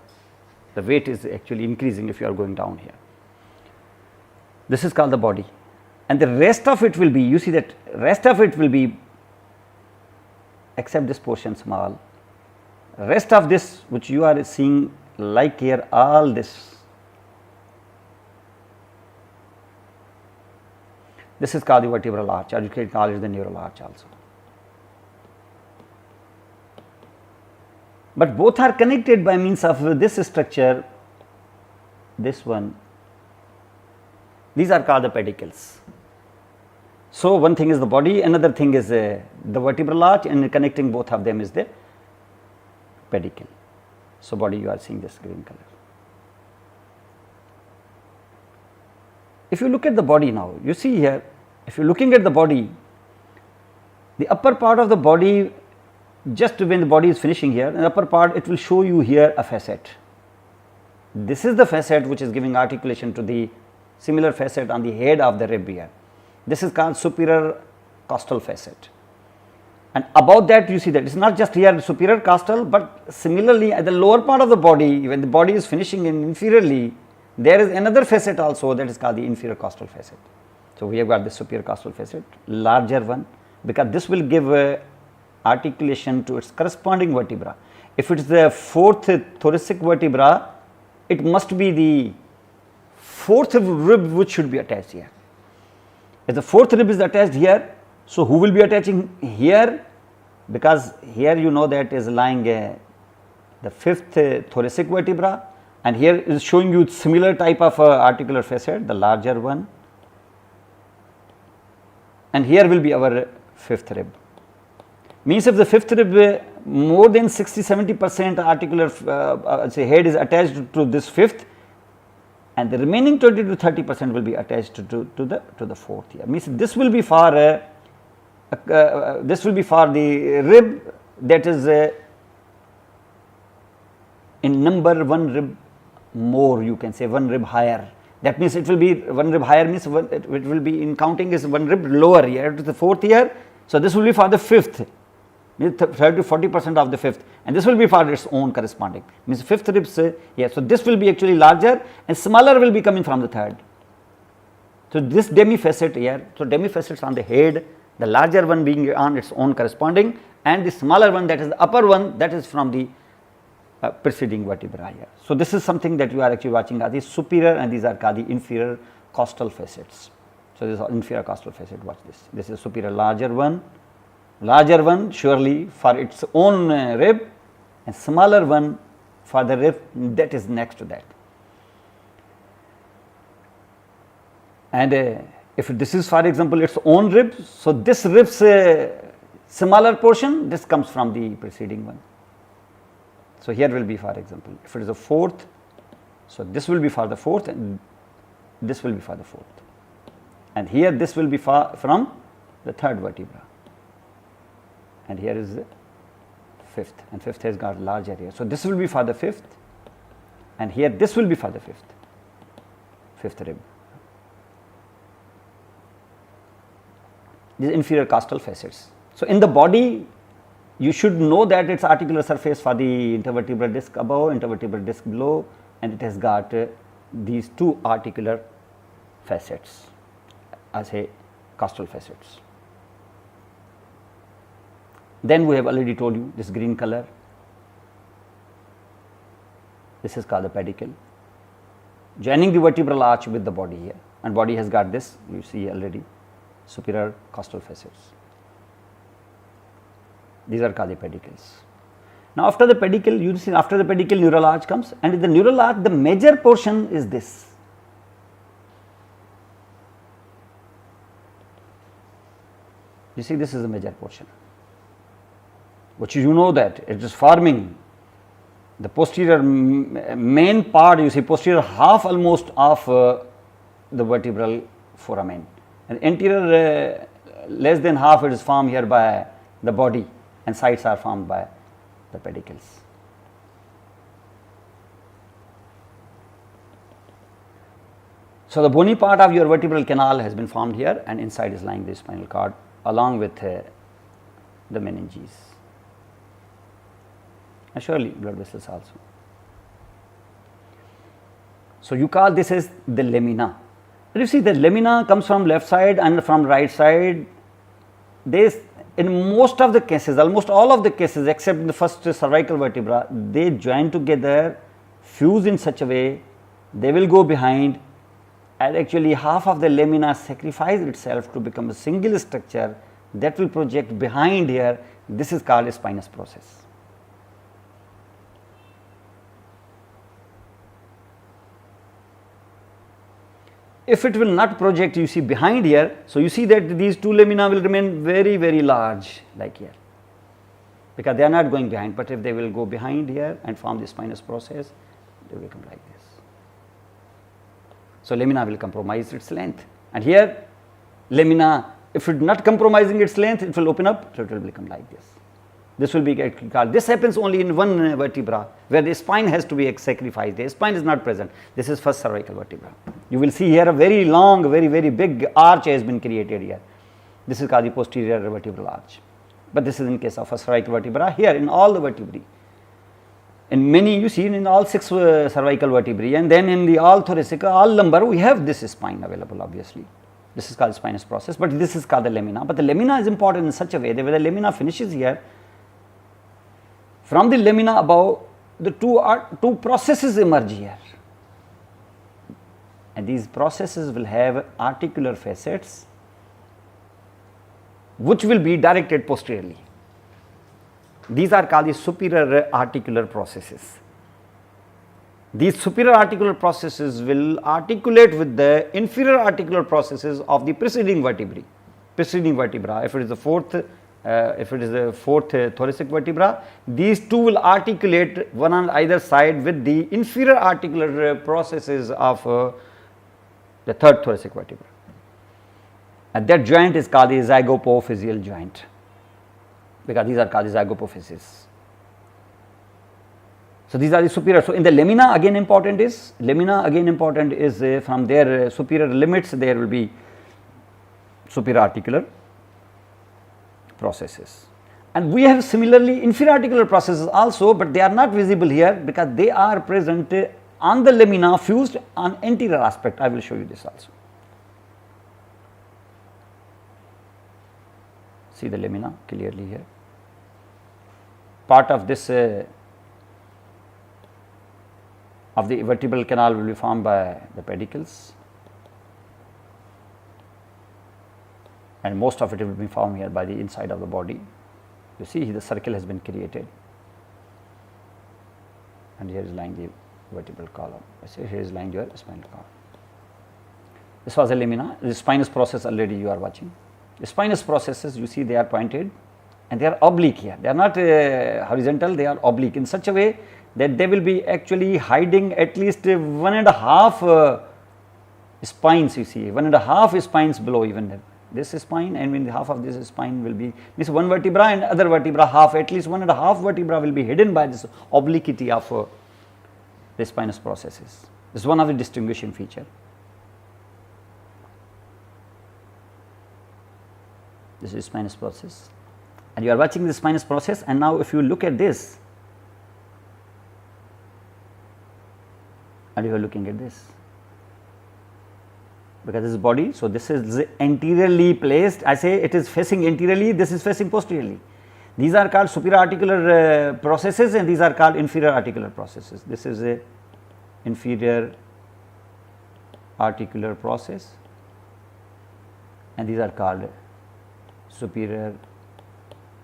the weight is actually increasing if you are going down here. This is called the body, and the rest of it will be, you see that rest of it will be, except this portion small, rest of this which you are seeing like here, all this is called the vertebral arch, or you can call it the neural arch also. But both are connected by means of this structure, this one. These are called the pedicles. So, one thing is the body, another thing is the vertebral arch, and connecting both of them is the pedicle. So, body, you are seeing this green color. If you look at the body now, you see here, if you are looking at the body, the upper part of the body, just when the body is finishing here, in the upper part it will show you here a facet. This is the facet which is giving articulation to the similar facet on the head of the rib here. This is called superior costal facet. And above that you see that it is not just here superior costal, but similarly at the lower part of the body, when the body is finishing in inferiorly, there is another facet also, that is called the inferior costal facet. So, we have got the superior costal facet, larger one, because this will give articulation to its corresponding vertebra. If it is the fourth thoracic vertebra, it must be the fourth rib which should be attached here. If the fourth rib is attached here, so who will be attaching here? Because here you know that is lying the fifth thoracic vertebra, and here is showing you similar type of articular facet, the larger one, and here will be our fifth rib. Means if the fifth rib more than 60-70% articular say head is attached to this fifth, and the remaining 20 to 30% will be attached to the fourth here. Means this will be for the rib that is in number one rib more, you can say one rib higher. That means it will be one rib higher, means it will be in counting is one rib lower here to the fourth here. So, this will be for the fifth, means 30 to 40% of the fifth, and this will be for its own corresponding, means fifth ribs here. So, this will be actually larger and smaller will be coming from the third. So, this demifacet here, so demifacets on the head, the larger one being on its own corresponding, and the smaller one, that is the upper one, that is from the preceding vertebra here. So, this is something that you are actually watching are the superior, and these are called the inferior costal facets. So, this is inferior costal facet, watch this. This is superior larger one surely for its own rib, and smaller one for the rib that is next to that. And if this is for example its own rib, so this rib's smaller portion, this comes from the preceding one. So, here will be for example, if it is a fourth, so this will be for the fourth and this will be for the fourth, and here this will be from the third vertebra, and here is the fifth, and fifth has got large area. So, this will be for the fifth, and here this will be for the fifth rib. These inferior costal facets. So, in the body you should know that its articular surface for the intervertebral disc above, intervertebral disc below, and it has got these two articular facets as a costal facets. Then we have already told you this green color, this is called the pedicle, joining the vertebral arch with the body here, and body has got this, you see already, superior costal facets. These are called the pedicles. Now, after the pedicle, you see after the pedicle neural arch comes, and in the neural arch the major portion is this. You see, this is the major portion, which you know that it is forming the posterior main part, you see posterior half almost of the vertebral foramen, and anterior less than half it is formed here by the body, and sides are formed by the pedicles. So, the bony part of your vertebral canal has been formed here, and inside is lying the spinal cord along with the meninges, and surely blood vessels also. So, you call this as the lamina. But you see the lamina comes from left side and from right side. This in most of the cases, almost all of the cases except the first cervical vertebra, they join together, fuse in such a way, they will go behind, and actually half of the lamina sacrifice itself to become a single structure that will project behind here. This is called a spinous process. If it will not project, you see behind here, so you see that these two lamina will remain very, very large like here, because they are not going behind, but if they will go behind here and form the spinous process, they will become like this. So, lamina will compromise its length, and here lamina, if it not compromising its length, it will open up, so it will become like this. This will be called, this happens only in one vertebra where the spine has to be sacrificed, the spine is not present. This is first cervical vertebra. You will see here a very long, very, very big arch has been created here. This is called the posterior vertebral arch, but this is in case of first cervical vertebra. Here in all the vertebrae, in many you see in all 6 cervical vertebrae, and then in the all thoracic, all lumbar, we have this spine available obviously. This is called spinous process, but this is called the lamina. But the lamina is important in such a way that when the lamina finishes here, from the lamina above, the two processes emerge here, and these processes will have articular facets which will be directed posteriorly. These are called the superior articular processes. These superior articular processes will articulate with the inferior articular processes of the preceding vertebrae. If it is the fourth thoracic vertebra, these two will articulate one on either side with the inferior articular processes of the third thoracic vertebra, and that joint is called the zygapophyseal joint, because these are called the zygapophyses. So, these are the superior. So, in the lamina again important is from their superior limits there will be superior articular processes, and we have similarly inferior articular processes also, but they are not visible here because they are present on the lamina fused on anterior aspect. I will show you this also. See the lamina clearly here. Part of this of the vertebral canal will be formed by the pedicles, and most of it will be formed here by the inside of the body. You see the circle has been created, and here is lying the vertebral column. Here is lying your spinal column. This was a lamina. The spinous process already you are watching. The spinous processes, you see they are pointed and they are oblique here. They are not horizontal, they are oblique in such a way that they will be actually hiding at least 1.5 spines. You see 1.5 spines below even this spine, and when half of this spine will be this one vertebra and other vertebra half, at least 1.5 vertebra will be hidden by this obliquity of the spinous processes. This is one of the distinguishing feature. This is spinous process, and you are watching the spinous process, and now if you look at this and you are looking at this, because this is body, so this is anteriorly placed. I say it is facing anteriorly, this is facing posteriorly. These are called superior articular processes, and these are called inferior articular processes. This is a inferior articular process, and these are called superior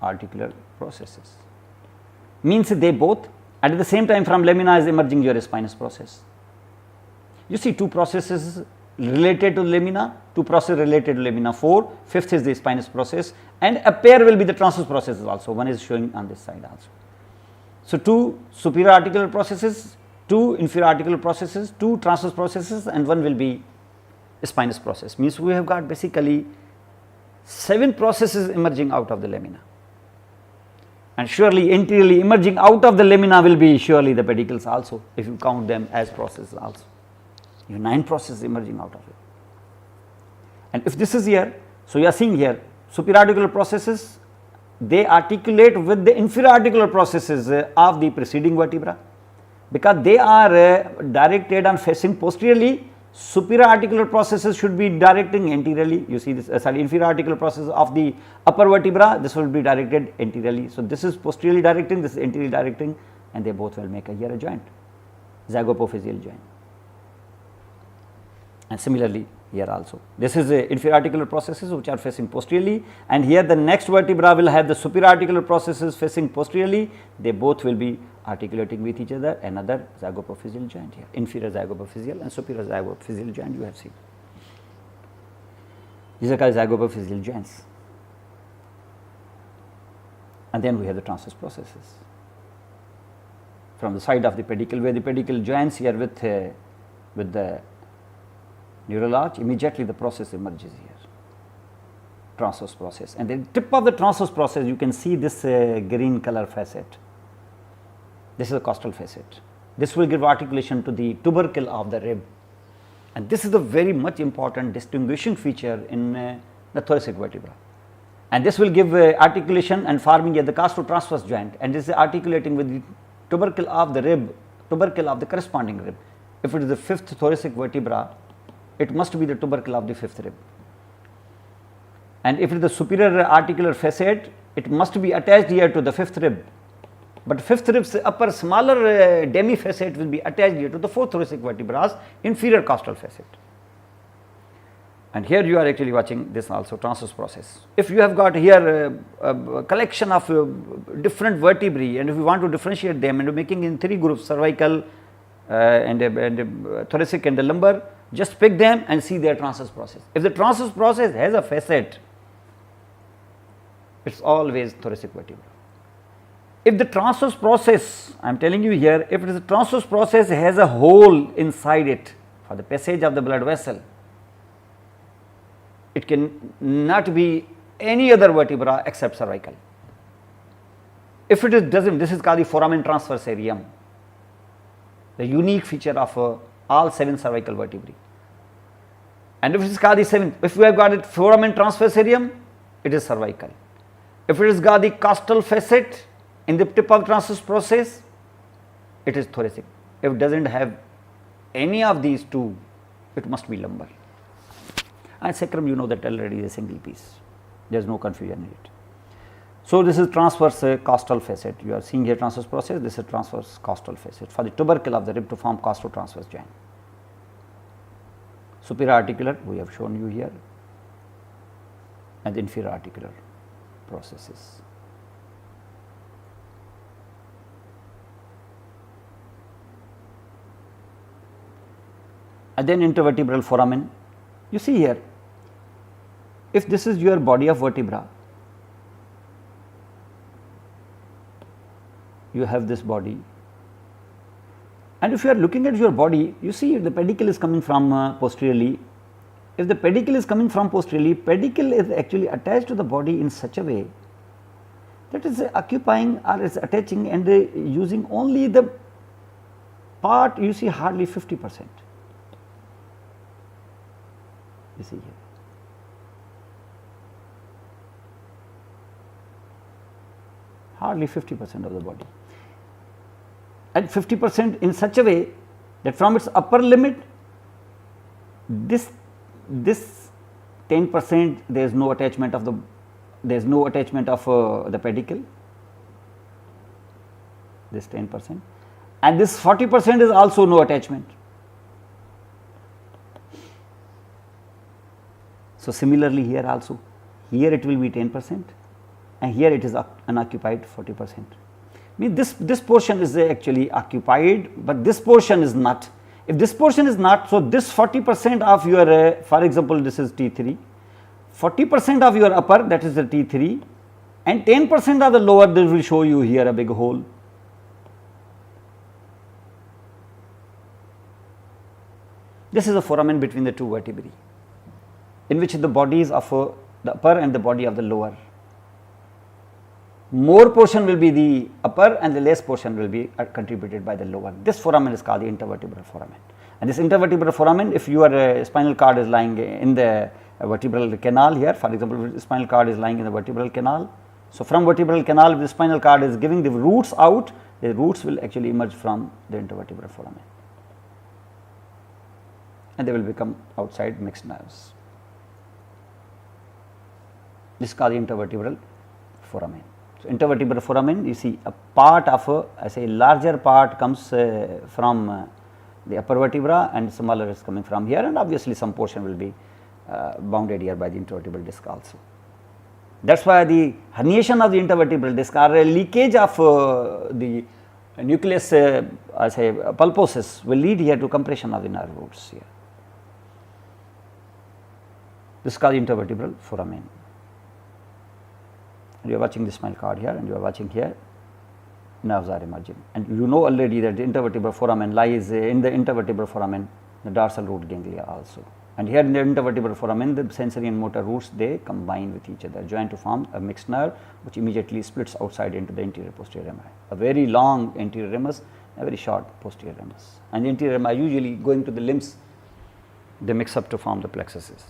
articular processes. Means they both, and at the same time from lamina is emerging your spinous process. You see two processes related to lamina, two processes related to lamina 4, fifth is the spinous process, and a pair will be the transverse processes also. One is showing on this side also. So, 2 superior articular processes, 2 inferior articular processes, 2 transverse processes, and 1 will be spinous process. Means we have got basically 7 processes emerging out of the lamina, and surely anteriorly emerging out of the lamina will be surely the pedicles also, if you count them as processes also. You have 9 processes emerging out of it. And if this is here, so you are seeing here superior articular processes, they articulate with the inferior articular processes of the preceding vertebra, because they are directed and facing posteriorly. Superior articular processes should be directing anteriorly. You see this inferior articular process of the upper vertebra, this will be directed anteriorly. So, this is posteriorly directing, this is anteriorly directing, and they both will make here a joint, zygapophyseal joint. And similarly here also, this is inferior articular processes which are facing posteriorly, and here the next vertebra will have the superior articular processes facing posteriorly. They both will be articulating with each other, another zygapophyseal joint here, inferior zygapophyseal and superior zygapophyseal joint you have seen. These are called zygapophyseal joints. And then we have the transverse processes from the side of the pedicle, where the pedicle joins here with the neural arch. Immediately the process emerges here, transverse process, and the tip of the transverse process you can see this green color facet. This is a costal facet. This will give articulation to the tubercle of the rib, and this is a very much important distinguishing feature in the thoracic vertebra, and this will give articulation and forming the costotransverse joint, and this is articulating with the tubercle of the rib, tubercle of the corresponding rib. If it is the 5th thoracic vertebra, it must be the tubercle of the 5th rib, and if it is the superior articular facet, it must be attached here to the 5th rib. But 5th rib's upper smaller demi facet will be attached here to the 4th thoracic vertebra's inferior costal facet. And here you are actually watching this also transverse process. If you have got here a collection of different vertebrae, and if you want to differentiate them and making in 3 groups, cervical and thoracic and the lumbar, just pick them and see their transverse process. If the transverse process has a facet, it is always thoracic vertebra. If the transverse process, I am telling you here, if it is a transverse process has a hole inside it for the passage of the blood vessel, it can not be any other vertebra except cervical. If it is doesn't, this is called the foramen transversarium, the unique feature of all 7 cervical vertebrae. And if it is called the 7th, if we have got it foramen transversarium, it is cervical. If it is got the costal facet in the tip of transverse process, it is thoracic. If it does not have any of these 2, it must be lumbar. And sacrum, you know that already is a single piece, there is no confusion in it. So, this is transverse costal facet, you are seeing here transverse process, this is transverse costal facet for the tubercle of the rib to form costotransverse joint. Superior articular we have shown you here, and the inferior articular processes. And then intervertebral foramen, you see here, if this is your body of vertebra, you have this body, and if you are looking at your body, you see the pedicle is coming from posteriorly. If the pedicle is coming from posteriorly, pedicle is actually attached to the body in such a way that is occupying or is attaching and using only the part, you see hardly 50%. You see here, hardly 50% of the body, and 50% in such a way that from its upper limit, this 10% there is no attachment of the pedicle, this 10%, and this 40% is also no attachment. So, similarly here also, here it will be 10% and here it is unoccupied 40%. Means this portion is actually occupied, but this portion is not. If this portion is not, so this 40% of your for example, this is T3, 40% of your upper, that is the T3, and 10% of the lower, this will show you here a big hole. This is a foramen between the two vertebrae, in which the bodies of the upper and the body of the lower. More portion will be the upper and the less portion will be contributed by the lower. This foramen is called the intervertebral foramen. And this intervertebral foramen, if your spinal cord is lying in the vertebral canal here, for example, the spinal cord is lying in the vertebral canal. So, from vertebral canal, if the spinal cord is giving the roots out, the roots will actually emerge from the intervertebral foramen, and they will become outside mixed nerves. This is called the intervertebral foramen. So, intervertebral foramen, you see a part of I say larger part comes from the upper vertebra and smaller is coming from here, and obviously some portion will be bounded here by the intervertebral disc also. That is why the herniation of the intervertebral disc or a leakage of the nucleus I say pulposus will lead here to compression of the nerve roots here. This is called intervertebral foramen. And you are watching the spinal cord here, and you are watching here, nerves are emerging, and you know already that the intervertebral foramen lies in the intervertebral foramen, the dorsal root ganglia also. And here in the intervertebral foramen, the sensory and motor roots, they combine with each other, join to form a mixed nerve, which immediately splits outside into the anterior posterior rami. A very long anterior ramus, a very short posterior ramus. And the anterior rami usually going to the limbs, they mix up to form the plexuses.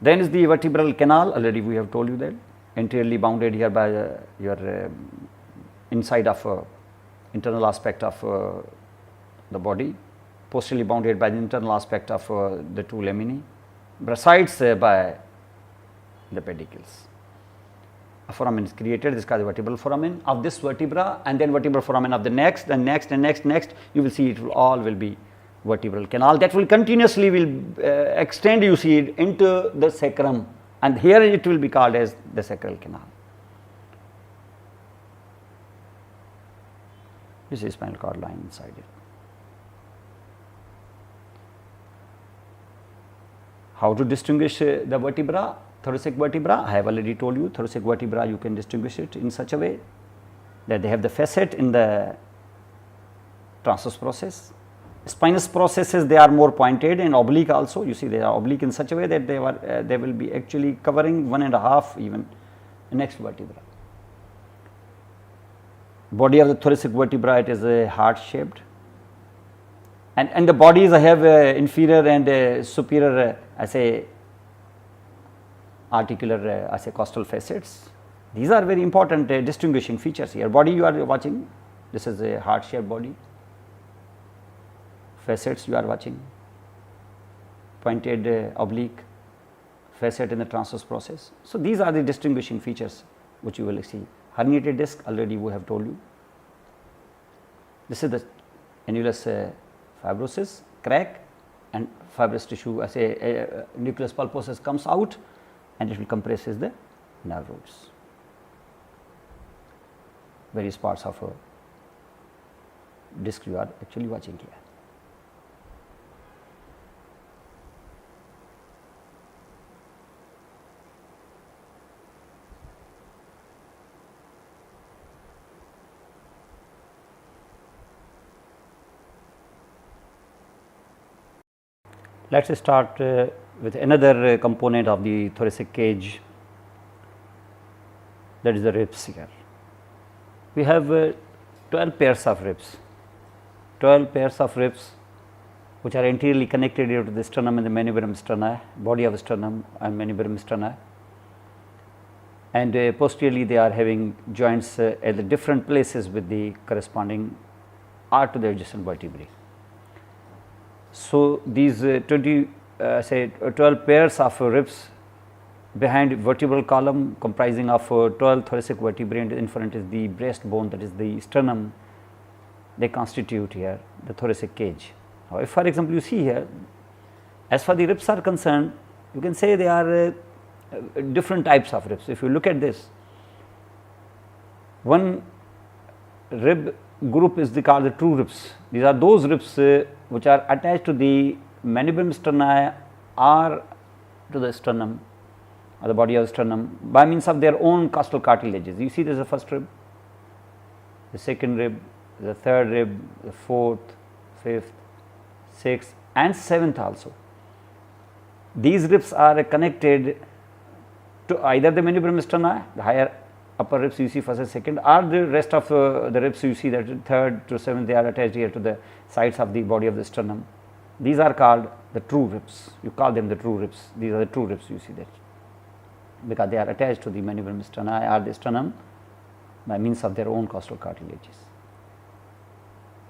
Then is the vertebral canal, already we have told you that, anteriorly bounded here by your inside of internal aspect of the body, posteriorly bounded by the internal aspect of the two laminae, besides by the pedicles. A foramen is created, this is called the vertebral foramen of this vertebra, and then vertebral foramen of the next, and next and next, you will see it will all will be vertebral canal that will continuously will extend, you see it, into the sacrum, and here it will be called as the sacral canal. This is spinal cord line inside it. How to distinguish the vertebra, thoracic vertebra? I have already told you, thoracic vertebra you can distinguish it in such a way that they have the facet in the transverse process. Spinous processes, they are more pointed and oblique also, you see they are oblique in such a way that they will be actually covering 1.5 even the next vertebra. Body of the thoracic vertebra, it is a heart shaped, and the bodies have inferior and superior I say articular I say costal facets. These are very important distinguishing features here. Body you are watching, this is a heart shaped body. Facets you are watching, pointed oblique facet in the transverse process. So, these are the distinguishing features which you will see. Herniated disc, already we have told you. This is the annulus fibrosis, crack, and fibrous tissue as a nucleus pulposus comes out, and it will compresses the nerve roots. Various parts of a disc you are actually watching here. Let us start with another component of the thoracic cage, that is the ribs here. We have 12 pairs of ribs, 12 pairs of ribs which are anteriorly connected to the sternum and the manubrium sterni, body of sternum and manubrium sterni, and posteriorly they are having joints at the different places with the corresponding or to the adjacent vertebrae. So, these 12 pairs of ribs behind vertebral column comprising of 12 thoracic vertebrae, and in front is the breastbone, that is the sternum, they constitute here the thoracic cage. Now, if for example, you see here, as far the ribs are concerned, you can say they are different types of ribs. If you look at this, one rib group is called the true ribs. These are those ribs which are attached to the manubrium sterni or to the sternum or the body of the sternum by means of their own costal cartilages. You see, there is the first rib, the second rib, the third rib, the fourth, 5th, 6th and 7th also. These ribs are connected to either the manubrium sterni, the higher upper ribs you see first and second, or the rest of the ribs you see that 3rd to 7th, they are attached here to the sides of the body of the sternum. These are called the true ribs, you call them the true ribs, these are the true ribs you see that, because they are attached to the manubrium sterni or the sternum by means of their own costal cartilages.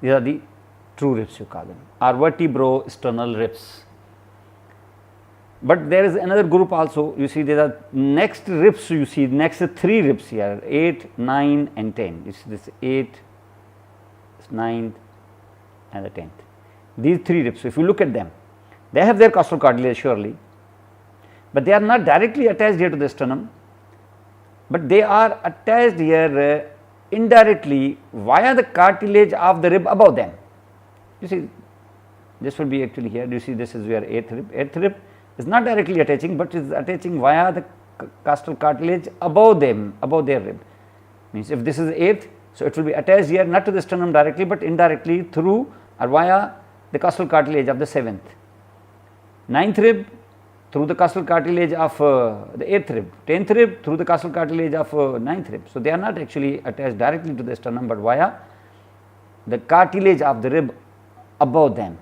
These are the true ribs you call them, or vertebro-sternal ribs. But there is another group also, you see there are next ribs, you see next 3 ribs here, 8, 9 and 10, you see this 8, 9th and the 10th. These 3 ribs, if you look at them, they have their costal cartilage surely, but they are not directly attached here to the sternum, but they are attached here indirectly via the cartilage of the rib above them. You see, this will be actually here, you see this is your 8th rib, 8th rib is not directly attaching, but is attaching via the costal cartilage above them, above their rib. Means if this is 8th, so it will be attached here not to the sternum directly, but indirectly through or via the costal cartilage of the 7th. 9th rib through the costal cartilage of the 8th rib, 10th rib through the costal cartilage of 9th rib. So, they are not actually attached directly to the sternum, but via the cartilage of the rib above them.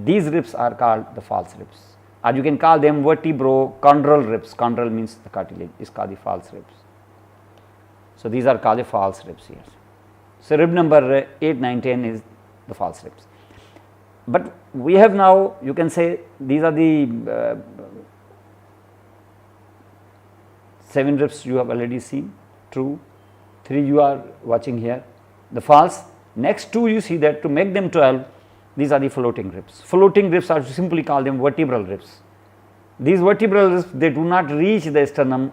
These ribs are called the false ribs, or you can call them vertebrochondral ribs. Chondral means the cartilage is called the false ribs. So, these are called the false ribs here. So, rib number 8, 9, 10 is the false ribs. But we have now, you can say these are the 7 ribs you have already seen, true, 3 you are watching here, the false. Next 2 you see that to make them 12, these are the floating ribs. Floating ribs are simply called them vertebral ribs. These vertebral ribs, they do not reach the sternum,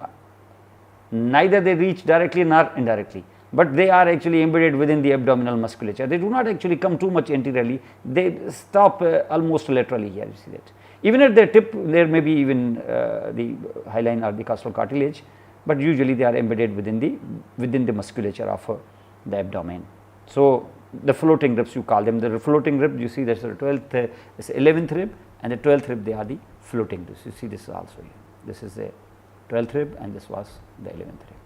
neither they reach directly nor indirectly, but they are actually embedded within the abdominal musculature. They do not actually come too much anteriorly, they stop almost laterally here, you see that. Even at the tip there may be even the hyaline or the costal cartilage, but usually they are embedded within the musculature of the abdomen. So, the floating ribs you call them, the floating rib you see that is the 12th, this 11th rib and the 12th rib, they are the floating ribs. You see this is also here, this is the 12th rib and this was the 11th rib.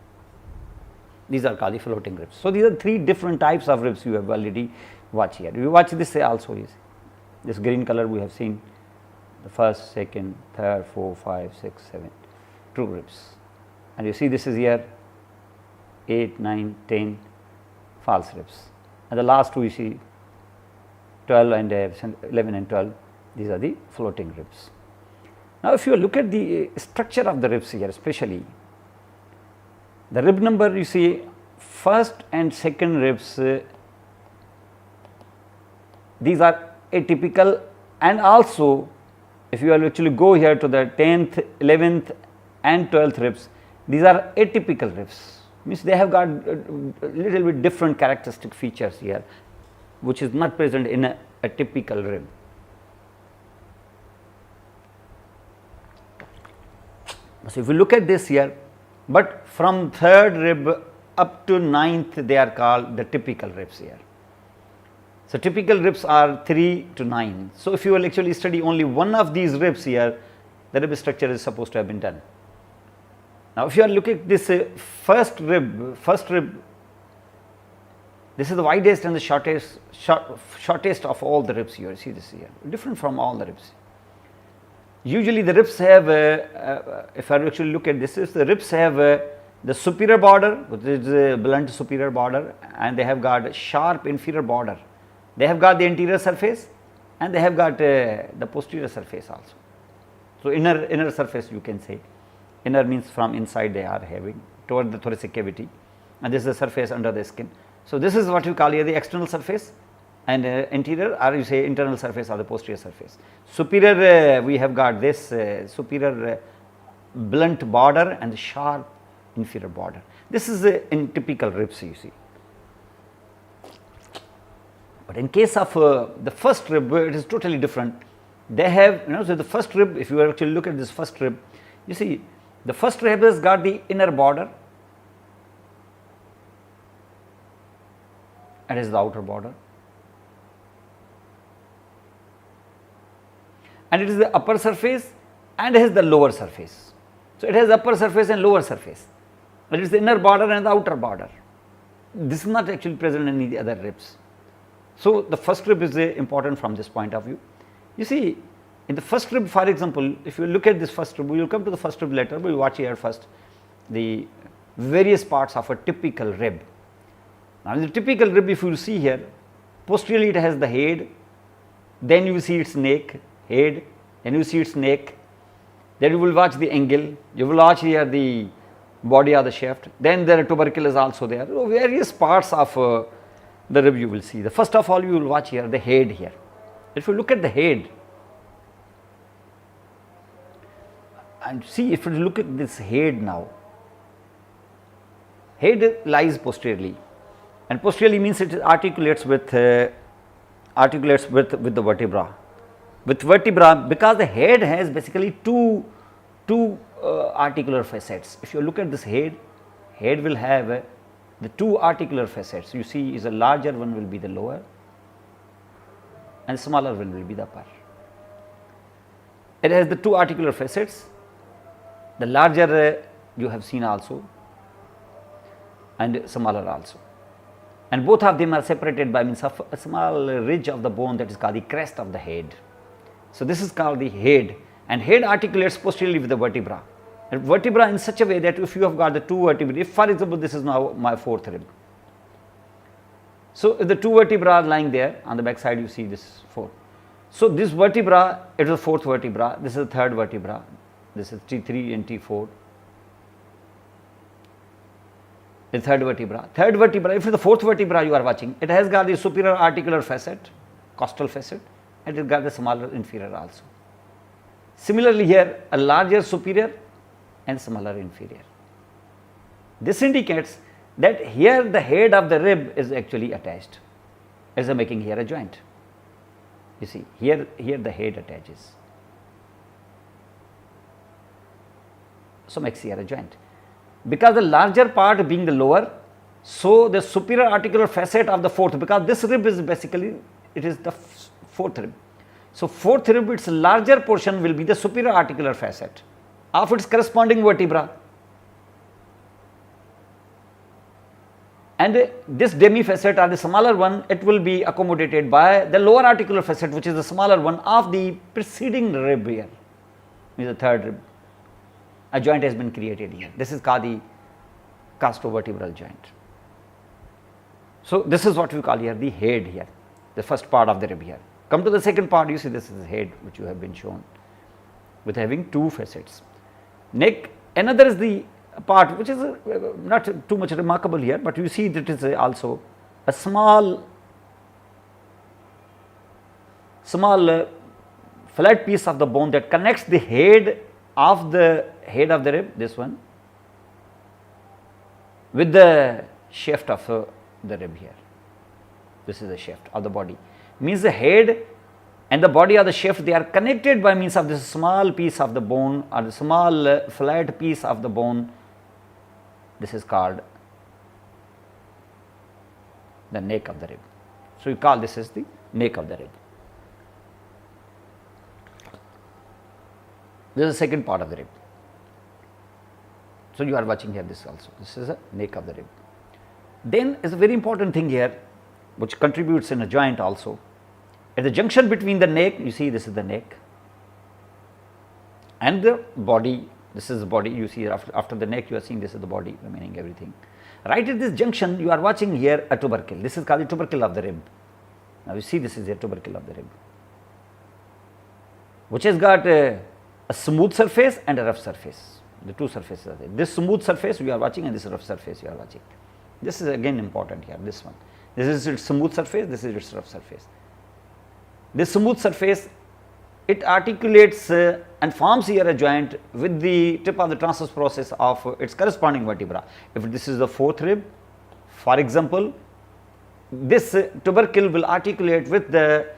These are called the floating ribs. So, these are 3 different types of ribs you have already watched here. You watch this also, you see this green color we have seen the 1st, 2nd, 3rd, 4, 5, 6, 7 true ribs, and you see this is here 8, 9, 10 false ribs, and the last 2 you see 12 and 11 and 12, these are the floating ribs. Now, if you look at the structure of the ribs here, especially the rib number you see 1st and 2nd ribs, these are atypical, and also if you actually go here to the 10th, 11th and 12th ribs, these are atypical ribs, means they have got a little bit different characteristic features here, which is not present in a typical rib. So, if you look at this here, but from 3rd rib up to 9th, they are called the typical ribs here. So, typical ribs are 3 to 9. So, if you will actually study only one of these ribs here, the rib structure is supposed to have been done. Now, if you are looking at this first rib, this is the widest and the shortest of all the ribs here. See this here, different from all the ribs. Usually the ribs have, if I actually look at this, the ribs have the superior border, which is a blunt superior border, and they have got sharp inferior border. They have got the anterior surface and they have got the posterior surface also. So, inner surface you can say, inner means from inside they are having toward the thoracic cavity, and this is the surface under the skin. So, this is what you call here the external surface, and anterior, or you say internal surface or the posterior surface. Superior, we have got this superior blunt border and sharp inferior border. This is in typical ribs you see. But in case of the first rib, it is totally different. They have, so the first rib, if you actually look at this first rib, you see the first rib has got the inner border, and is the outer border. and it is the upper surface and has the lower surface. So, it has upper surface and lower surface, it is the inner border and the outer border. This is not actually present in any other ribs. So, the first rib is important from this point of view. You see, in the first rib, for example, if you look at this first rib, we will come to the first rib later, but we watch here first the various parts of a typical rib. Now, in the typical rib, if you see here, posteriorly it has the head, then you see its neck, head, then you see its neck, then you will watch the angle, you will watch here the body of the shaft, then the tubercle is also there. So, various parts of the rib you will see. The first of all you will watch here the head here. If you look at the head and see, if you look at this head now, head lies posteriorly, and posteriorly means it articulates with the vertebra. With vertebra, because the head has basically two articular facets. If you look at this head will have the two articular facets. You see, is a larger one will be the lower and smaller one will be the upper. It has the two articular facets, the larger you have seen also and smaller also, and both of them are separated by means of a small ridge of the bone that is called the crest of the head. So, this is called the head, and head articulates posteriorly with the vertebra, and vertebra in such a way that if you have got the two vertebrae, if for example this is now my fourth rib. So, if the two vertebrae are lying there on the back side, you see this fourth. So, this vertebra, it is the fourth vertebra, this is the third vertebra, this is T3 and T4, the third vertebra. Third vertebra, if it is the fourth vertebra you are watching, it has got the superior articular facet, costal facet, and it got the smaller inferior also. Similarly, here a larger superior and smaller inferior. This indicates that here the head of the rib is actually attached, as a making here a joint. You see, here the head attaches, so makes here a joint. Because the larger part being the lower, so the superior articular facet of the fourth, because this rib is basically, it is the fourth rib. So, fourth rib, its larger portion will be the superior articular facet of its corresponding vertebra, and this demi facet or the smaller one, it will be accommodated by the lower articular facet, which is the smaller one of the preceding rib here, is the third rib. A joint has been created here. This is called the costovertebral joint. So, this is what we call here the head here, the first part of the rib here. Come to the second part, you see this is the head which you have been shown with having two facets. Neck, another is the part which is not too much remarkable here, but you see that it is also a small flat piece of the bone that connects the head of the rib, this one, with the shaft of the rib here. This is the shaft of the body. Means the head and the body of the shaft, they are connected by means of this small piece of the bone or the small flat piece of the bone. This is called the neck of the rib. So, you call this as the neck of the rib. This is the second part of the rib. So, you are watching here this also, this is the neck of the rib. Then is a very important thing here which contributes in a joint also. At the junction between the neck, you see this is the neck, and the body, this is the body, you see after the neck you are seeing this is the body remaining everything. Right at this junction you are watching here a tubercle, this is called the tubercle of the rib. Now you see this is the tubercle of the rib, which has got a smooth surface and a rough surface. The two surfaces are there. This smooth surface we are watching and this rough surface you are watching. This is again important here, this one. This is its smooth surface, this is its rough surface. This smooth surface, it articulates and forms here a joint with the tip of the transverse process of its corresponding vertebra. If this is the fourth rib, for example, this tubercle will articulate with the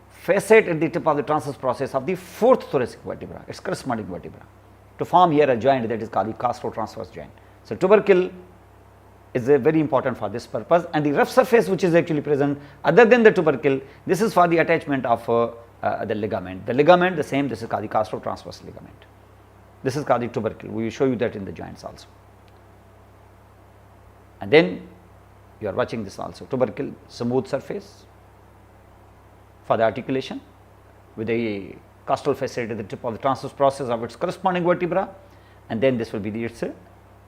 facet at the tip of the transverse process of the fourth thoracic vertebra, its corresponding vertebra, to form here a joint that is called the costotransverse joint. So, tubercle is very important for this purpose, and the rough surface which is actually present other than the tubercle, this is for the attachment of the ligament. The ligament the same, this is called the costotransverse ligament. This is called the tubercle. We will show you that in the joints also. And then you are watching this also, tubercle, smooth surface for the articulation with the costal facet at the tip of the transverse process of its corresponding vertebra, and then this will be its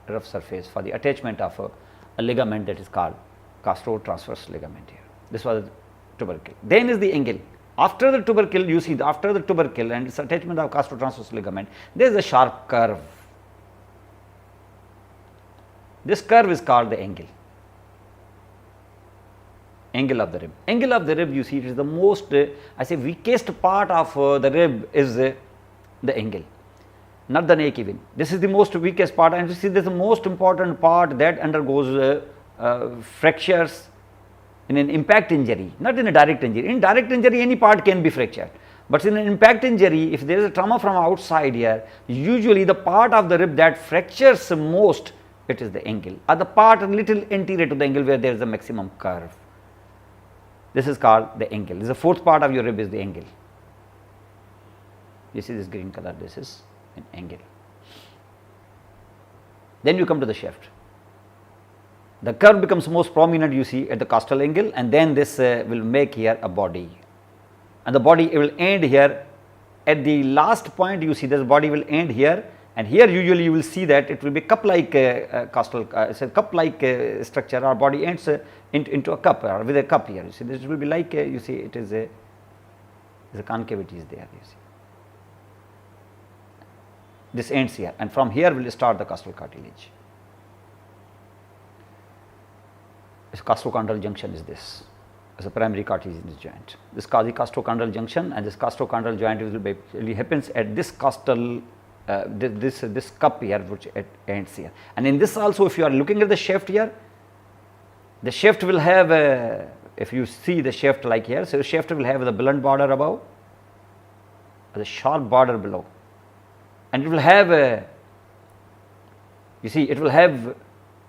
rough surface for the attachment of a ligament that is called costotransverse ligament here. This was the tubercle. Then is the angle. After the tubercle, you see after the tubercle and its attachment of costotransverse ligament, there is a sharp curve. This curve is called the angle. Angle of the rib. Angle of the rib, you see, it is the most, I say, weakest part of the rib is the angle, not the neck even. This is the most weakest part, and you see this is the most important part that undergoes fractures in an impact injury, not in a direct injury. In direct injury, any part can be fractured, but in an impact injury, if there is a trauma from outside here, usually the part of the rib that fractures most, it is the angle, or the part a little anterior to the angle where there is a maximum curve. This is called the angle. This is the fourth part of your rib is the angle. You see this green color, this is an angle. Then you come to the shaft. The curve becomes most prominent, you see, at the costal angle, and then this will make here a body, and the body will end here at the last point. You see this body will end here, and here usually you will see that it will be cup like costal, it's a cup like structure. Our body ends into a cup, or with a cup here. You see this will be like you see it is a concavity is there, you see. This ends here, and from here will start the costal cartilage. This costochondral junction is this, as a primary cartilaginous joint. This is called the costochondral junction, and this costochondral joint will happens at this costal, this cup here, which it ends here. And in this also, if you are looking at the shaft here, the shaft will have if you see the shaft like here, so the shaft will have the blunt border above, the sharp border below, and it will have you see it will have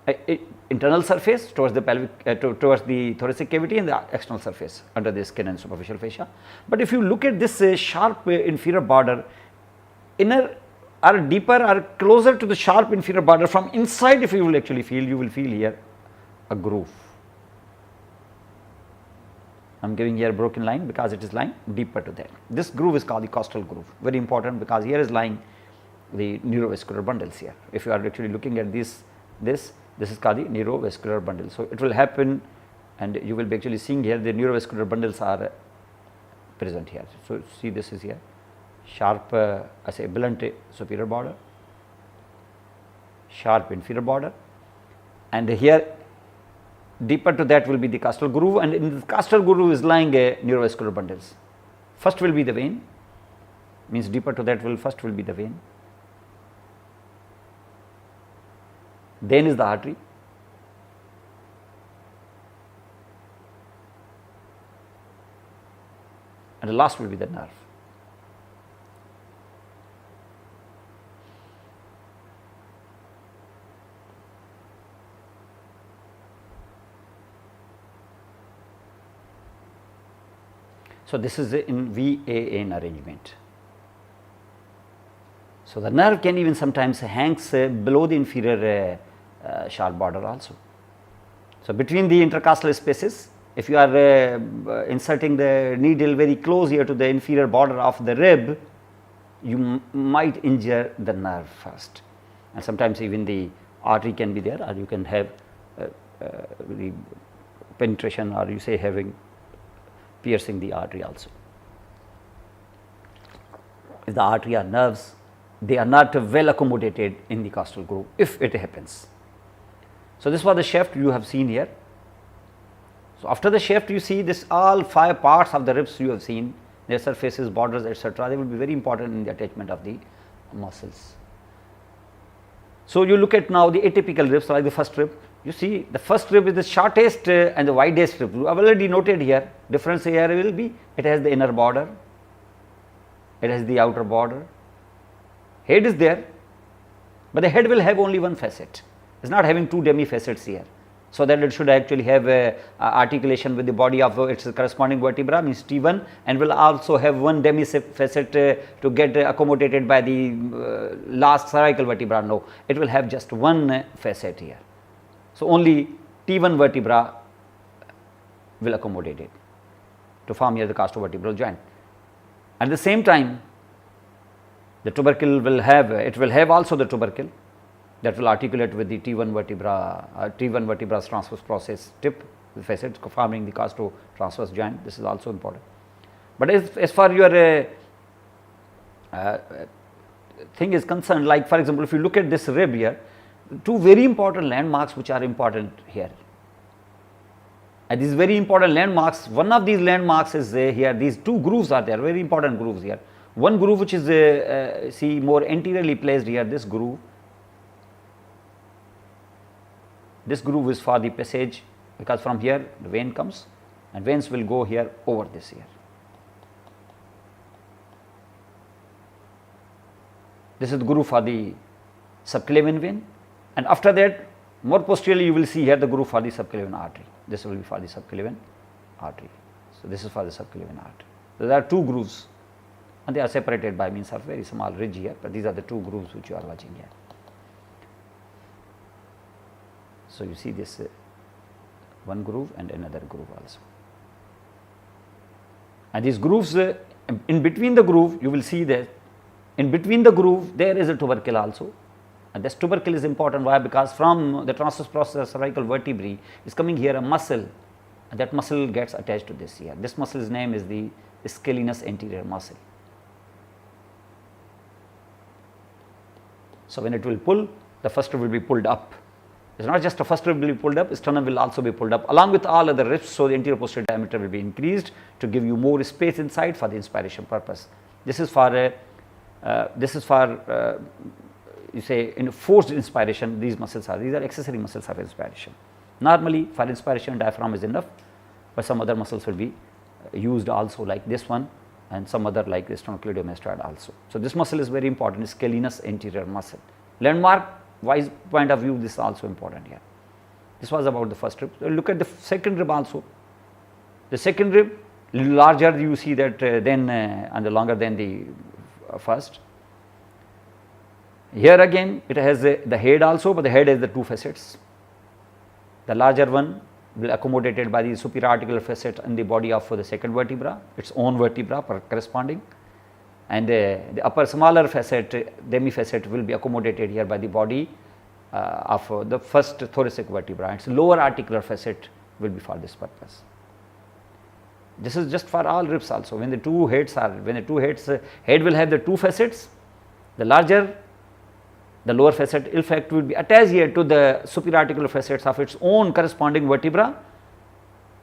a internal surface towards the pelvic towards the thoracic cavity, and the external surface under the skin and superficial fascia. But if you look at this sharp inferior border, inner or deeper or closer to the sharp inferior border from inside, if you will actually feel, you will feel here a groove. I am giving here a broken line because it is lying deeper to that. This groove is called the costal groove, very important, because here is lying the neurovascular bundles here. If you are actually looking at this is called the neurovascular bundle. So it will happen, and you will be actually seeing here the neurovascular bundles are present here. So see, this is here sharp I say blunt superior border, sharp inferior border, and here deeper to that will be the costal groove, and in the costal groove is lying a neurovascular bundles. First will be the vein, means deeper to that will first will be the vein, then is the artery, and the last will be the nerve. So this is in VAN arrangement. So the nerve can even sometimes hangs below the inferior sharp border also. So between the intercostal spaces, if you are inserting the needle very close here to the inferior border of the rib, you might injure the nerve first, and sometimes even the artery can be there, or you can have the penetration, or you say having piercing the artery also. If the artery or nerves, they are not well accommodated in the costal groove, if it happens. So this was the shaft you have seen here. So after the shaft, you see this all 5 parts of the ribs you have seen, their surfaces, borders, etc. They will be very important in the attachment of the muscles. So you look at now the atypical ribs, like the first rib. You see the first rib is the shortest and the widest rib. You have already noted here, difference here will be, it has the inner border, it has the outer border, head is there, but the head will have only one facet. It is not having 2 demi facets here. so that it should actually have a articulation with the body of its corresponding vertebra, means T1, and will also have one demifacet to get accommodated by the last cervical vertebra. No, it will have just one facet here. So, only T1 vertebra will accommodate it to form here the costovertebral joint. At the same time, the tubercle will have also the tubercle that will articulate with the T1 vertebra's transverse process tip, the facet forming the costo-transverse joint. This is also important. But as far your thing is concerned, like for example, if you look at this rib here, two very important landmarks which are important here. And these very important landmarks, one of these landmarks is here, these two grooves are there, very important grooves here. One groove which is see more anteriorly placed here, this groove is for the passage, because from here the vein comes and veins will go here over this here. This is the groove for the subclavian vein, and after that more posteriorly you will see here the groove for the subclavian artery. This will be for the subclavian artery. So, this is for the subclavian artery. So, there are two grooves and they are separated by means of very small ridge here, but these are the two grooves which you are watching here. So, you see this one groove and another groove also, and these grooves in between the groove you will see that in between the groove there is a tubercle also, and this tubercle is important. Why? Because from the transverse process cervical vertebrae is coming here a muscle, and that muscle gets attached to this here. This muscle's name is the scalenus anterior muscle. So, when it will pull, the first rib will be pulled up. It is not just the first rib will be pulled up, sternum will also be pulled up along with all other ribs. So, the anterior posterior diameter will be increased to give you more space inside for the inspiration purpose. This is for you say in forced inspiration. These are accessory muscles of inspiration. Normally for inspiration diaphragm is enough, but some other muscles will be used also, like this one and some other like the sternocleidomastoid also. So, this muscle is very important, scalenus anterior muscle. Landmark wise point of view, this is also important here. This was about the first rib. So, look at the second rib also. The second rib larger, you see that and longer than the first. Here again it has the head also, but the head has the two facets. The larger one will accommodated by the superior articular facet in the body of the second vertebra, its own vertebra corresponding, and the upper smaller facet, demifacet, will be accommodated here by the body of the first thoracic vertebra. Its lower articular facet will be for this purpose. This is just for all ribs also. When the two heads head will have the two facets, the larger, the lower facet in fact will be attached here to the superior articular facets of its own corresponding vertebra,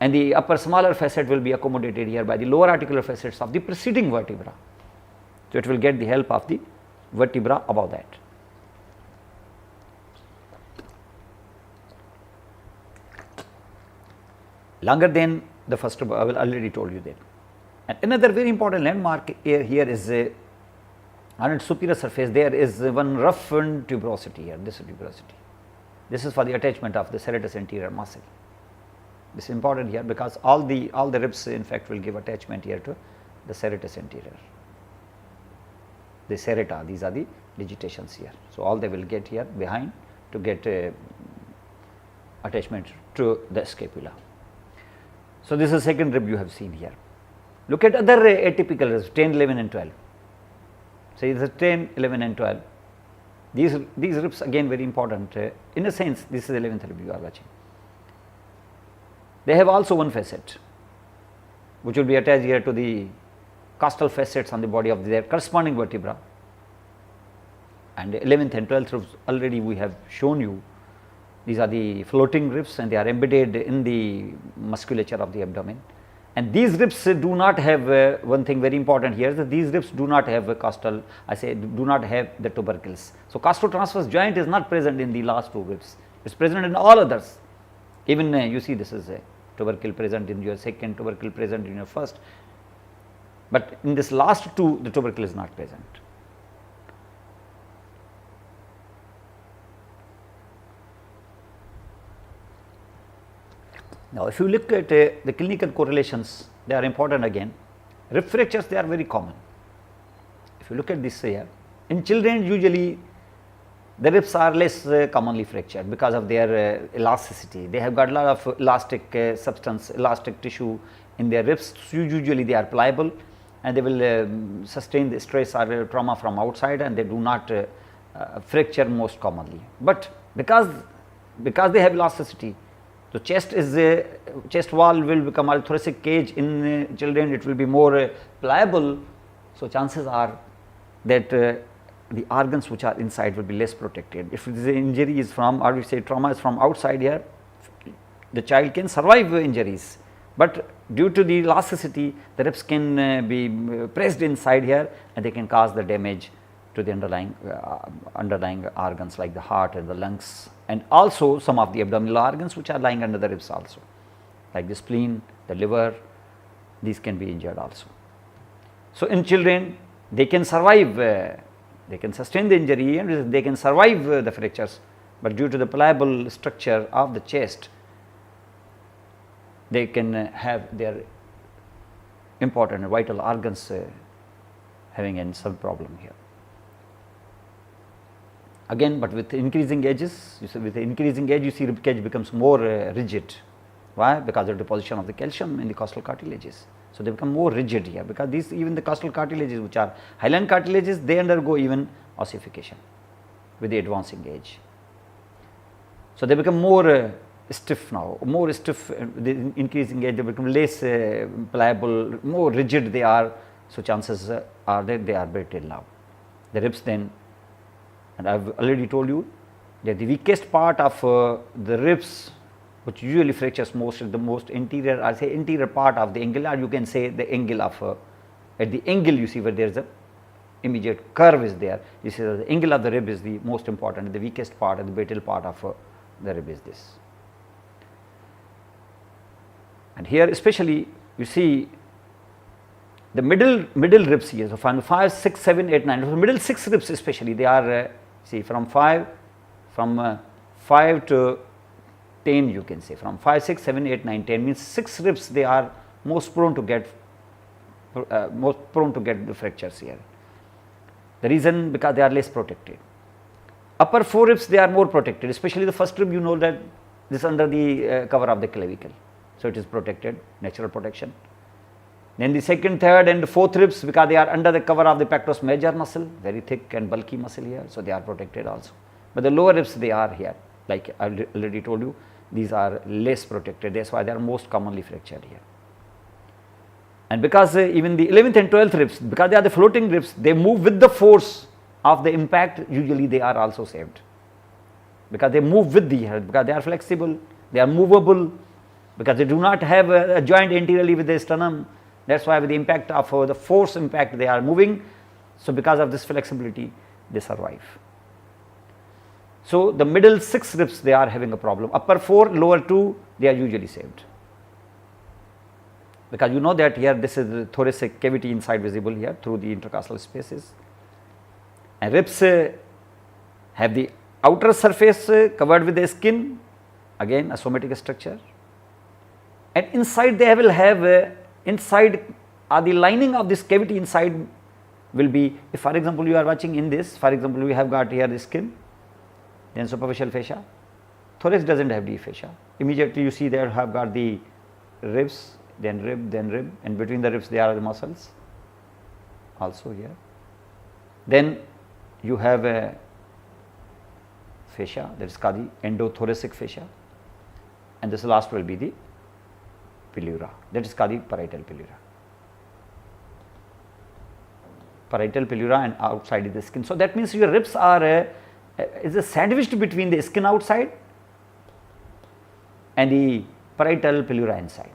and the upper smaller facet will be accommodated here by the lower articular facets of the preceding vertebra. So, it will get the help of the vertebra above that. Longer than the first, I will already told you that. And another very important landmark here is on its superior surface there is one roughened tuberosity here, this tuberosity. This is for the attachment of the serratus anterior muscle. This is important here because all the ribs in fact will give attachment here to the serratus anterior. The serrata, these are the digitations here. So, all they will get here behind to get attachment to the scapula. So, this is second rib you have seen here. Look at other atypical ribs 10, 11 and 12. So, it is 10, 11 and 12. These ribs again very important. In a sense, this is 11th rib you are watching. They have also one facet which will be attached here to the costal facets on the body of their corresponding vertebra, and 11th and 12th ribs already we have shown you. These are the floating ribs and they are embedded in the musculature of the abdomen. And these ribs do not have one thing very important here, that these ribs do not have a costal, do not have the tubercles. So, costotransverse joint is not present in the last two ribs, it is present in all others. Even you see this is a tubercle present in your second, tubercle present in your first, but in this last two the tubercle is not present. Now, if you look at the clinical correlations, they are important again. Rib fractures, they are very common. If you look at this here, in children usually the ribs are less commonly fractured because of their elasticity. They have got a lot of elastic substance, elastic tissue in their ribs. So usually they are pliable and they will sustain the stress or trauma from outside, and they do not fracture most commonly. But because they have elasticity, the chest wall will become a thoracic cage in children, it will be more pliable. So chances are that the organs which are inside will be less protected. If the injury is from, or we say trauma is from outside here, the child can survive injuries, but due to the elasticity, the ribs can be pressed inside here and they can cause the damage to the underlying organs like the heart and the lungs, and also some of the abdominal organs which are lying under the ribs also, like the spleen, the liver, these can be injured also. So in children, they can survive, they can sustain the injury and they can survive the fractures, but due to the pliable structure of the chest, they can have their important vital organs having some problem here. Again, but with increasing ages, you see, with the increasing age, you see rib cage becomes more rigid. Why? Because of the deposition of the calcium in the costal cartilages. So they become more rigid here, because these, even the costal cartilages which are hyaline cartilages, they undergo even ossification with the advancing age. So they become more stiff now, more stiff with the increasing age, they become less pliable, more rigid they are. So chances are that they are brittle now. The ribs then, and I have already told you that the weakest part of the ribs, which usually fractures most, is the most interior, I say interior part of the angle, or you can say the angle of, at the angle you see where there is a immediate curve is there, you see the angle of the rib is the most important, the weakest part and the brittle part of the rib is this. And here especially you see the middle ribs here, so from 5, 6, 7, 8, 9, so middle 6 ribs especially, they are see from 5 to 10, you can say from 5, 6, 7, 8, 9, 10 means 6 ribs, they are most prone to get the fractures here. The reason, because they are less protected. Upper 4 ribs, they are more protected, especially the first rib, you know that this is under the cover of the clavicle, so it is protected, natural protection. Then the second, third and fourth ribs, because they are under the cover of the pectoris major muscle, very thick and bulky muscle here, so they are protected also. But the lower ribs, they are here, like I already told you, these are less protected, that is why they are most commonly fractured here. And because even the 11th and 12th ribs, because they are the floating ribs, they move with the force of the impact, usually they are also saved, because they move with the earth, because they are flexible, they are movable, because they do not have a joint anteriorly with the sternum. That is why with the impact of the force impact they are moving. So because of this flexibility they survive. So the middle 6 ribs, they are having a problem. Upper 4, lower 2, they are usually saved, because you know that here this is the thoracic cavity inside visible here through the intercostal spaces, and ribs have the outer surface covered with the skin, again a somatic structure, and inside they will have inside the lining of this cavity inside will be, if for example you are watching in this, for example we have got here the skin, then superficial fascia. Thorax does not have the fascia. Immediately you see there have got the ribs, then rib, and between the ribs there are the muscles also here. Then you have a fascia, that is called the endothoracic fascia, and this last will be the pleura, that is called the parietal pleura. Parietal pleura, and outside is the skin. So that means your ribs are is a sandwiched between the skin outside and the parietal pleura inside.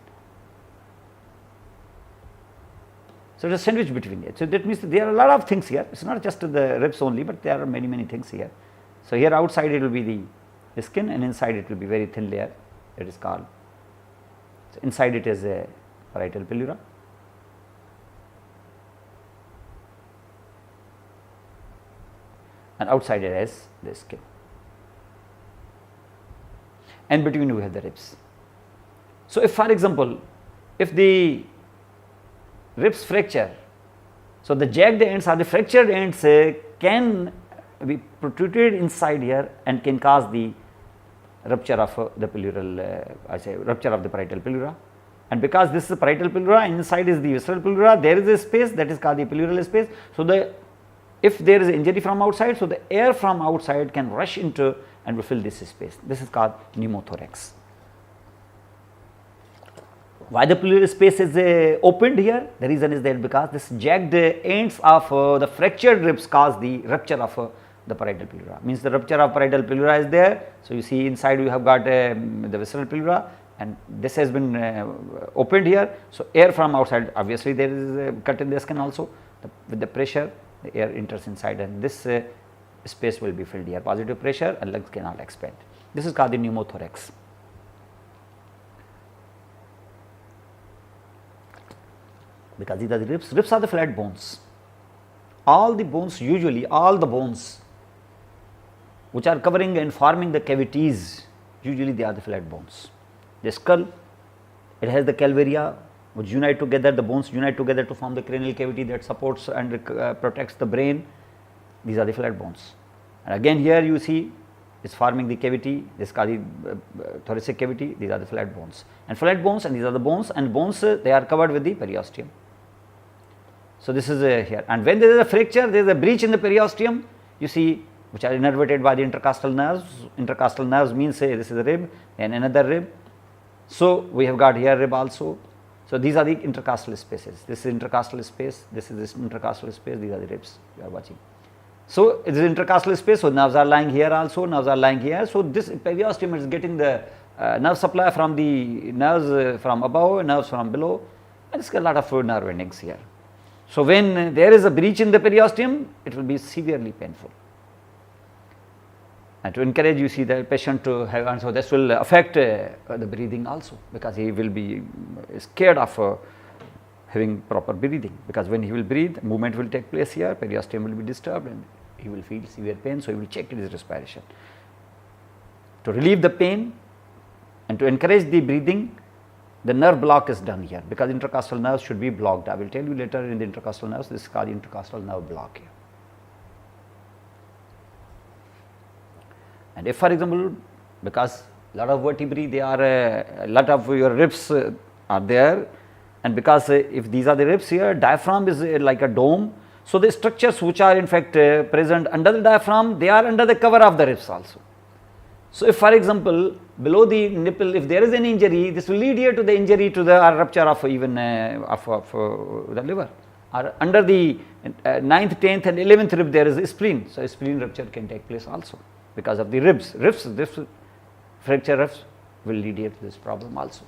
So it is sandwiched between it. So that means there are a lot of things here. It is not just the ribs only, but there are many things here. So here outside it will be the skin, and inside it will be very thin layer, that is called. So inside it is a parietal pleura, and outside it is the skin, and between we have the ribs. So, if for example, if the ribs fracture, so the jagged ends or the fractured ends can be protruded inside here and can cause the rupture of the pleural, rupture of the parietal pleura. And because this is the parietal pleura and inside is the visceral pleura, there is a space that is called the pleural space. So, if there is injury from outside, so the air from outside can rush into and will fill this space. This is called pneumothorax. Why the pleural space is opened here? The reason is that because this jagged ends of the fractured ribs cause the rupture of the parietal pleura. Means the rupture of parietal pleura is there. So, you see inside you have got the visceral pleura and this has been opened here. So, air from outside, obviously there is a cut in the skin also, with the pressure the air enters inside and this space will be filled here, positive pressure and lungs cannot expand. This is called the pneumothorax. Because these are the ribs. Ribs are the flat bones. All the bones, usually all the bones which are covering and forming the cavities, usually they are the flat bones. The skull, it has the calvaria which unite together, the bones unite together to form the cranial cavity that supports and protects the brain. These are the flat bones. And again here you see is forming the cavity, this is called the thoracic cavity, these are the flat bones. And flat bones and these are the bones, and bones they are covered with the periosteum. So, this is here, and when there is a fracture, there is a breach in the periosteum, you see, which are innervated by the intercostal nerves. Intercostal nerves means this is a rib and another rib. So, we have got here rib also. So, these are the intercostal spaces. This is intercostal space, this is this intercostal space, these are the ribs you are watching. So, it is intercostal space, so nerves are lying here also, nerves are lying here. So, this periosteum is getting the nerve supply from the nerves from above, nerves from below, and there is a lot of nerve endings here. So, when there is a breach in the periosteum, it will be severely painful. And to encourage you see the patient to have, and so this will affect the breathing also, because he will be scared of having proper breathing, because when he will breathe, movement will take place here, periosteum will be disturbed and he will feel severe pain, so he will check his respiration. To relieve the pain and to encourage the breathing, the nerve block is done here, because intercostal nerves should be blocked. I will tell you later in the intercostal nerves, this is called the intercostal nerve block here. And if for example, because lot of vertebrae, they are a lot of your ribs are there, and because if these are the ribs here, diaphragm is like a dome. So, the structures which are in fact present under the diaphragm, they are under the cover of the ribs also. So, if for example, below the nipple, if there is an injury, this will lead here to the injury to the rupture of even of the liver, or under the 9th, 10th and 11th rib there is a spleen. So, a spleen rupture can take place also because of the ribs. This fracture ribs will lead here to this problem also.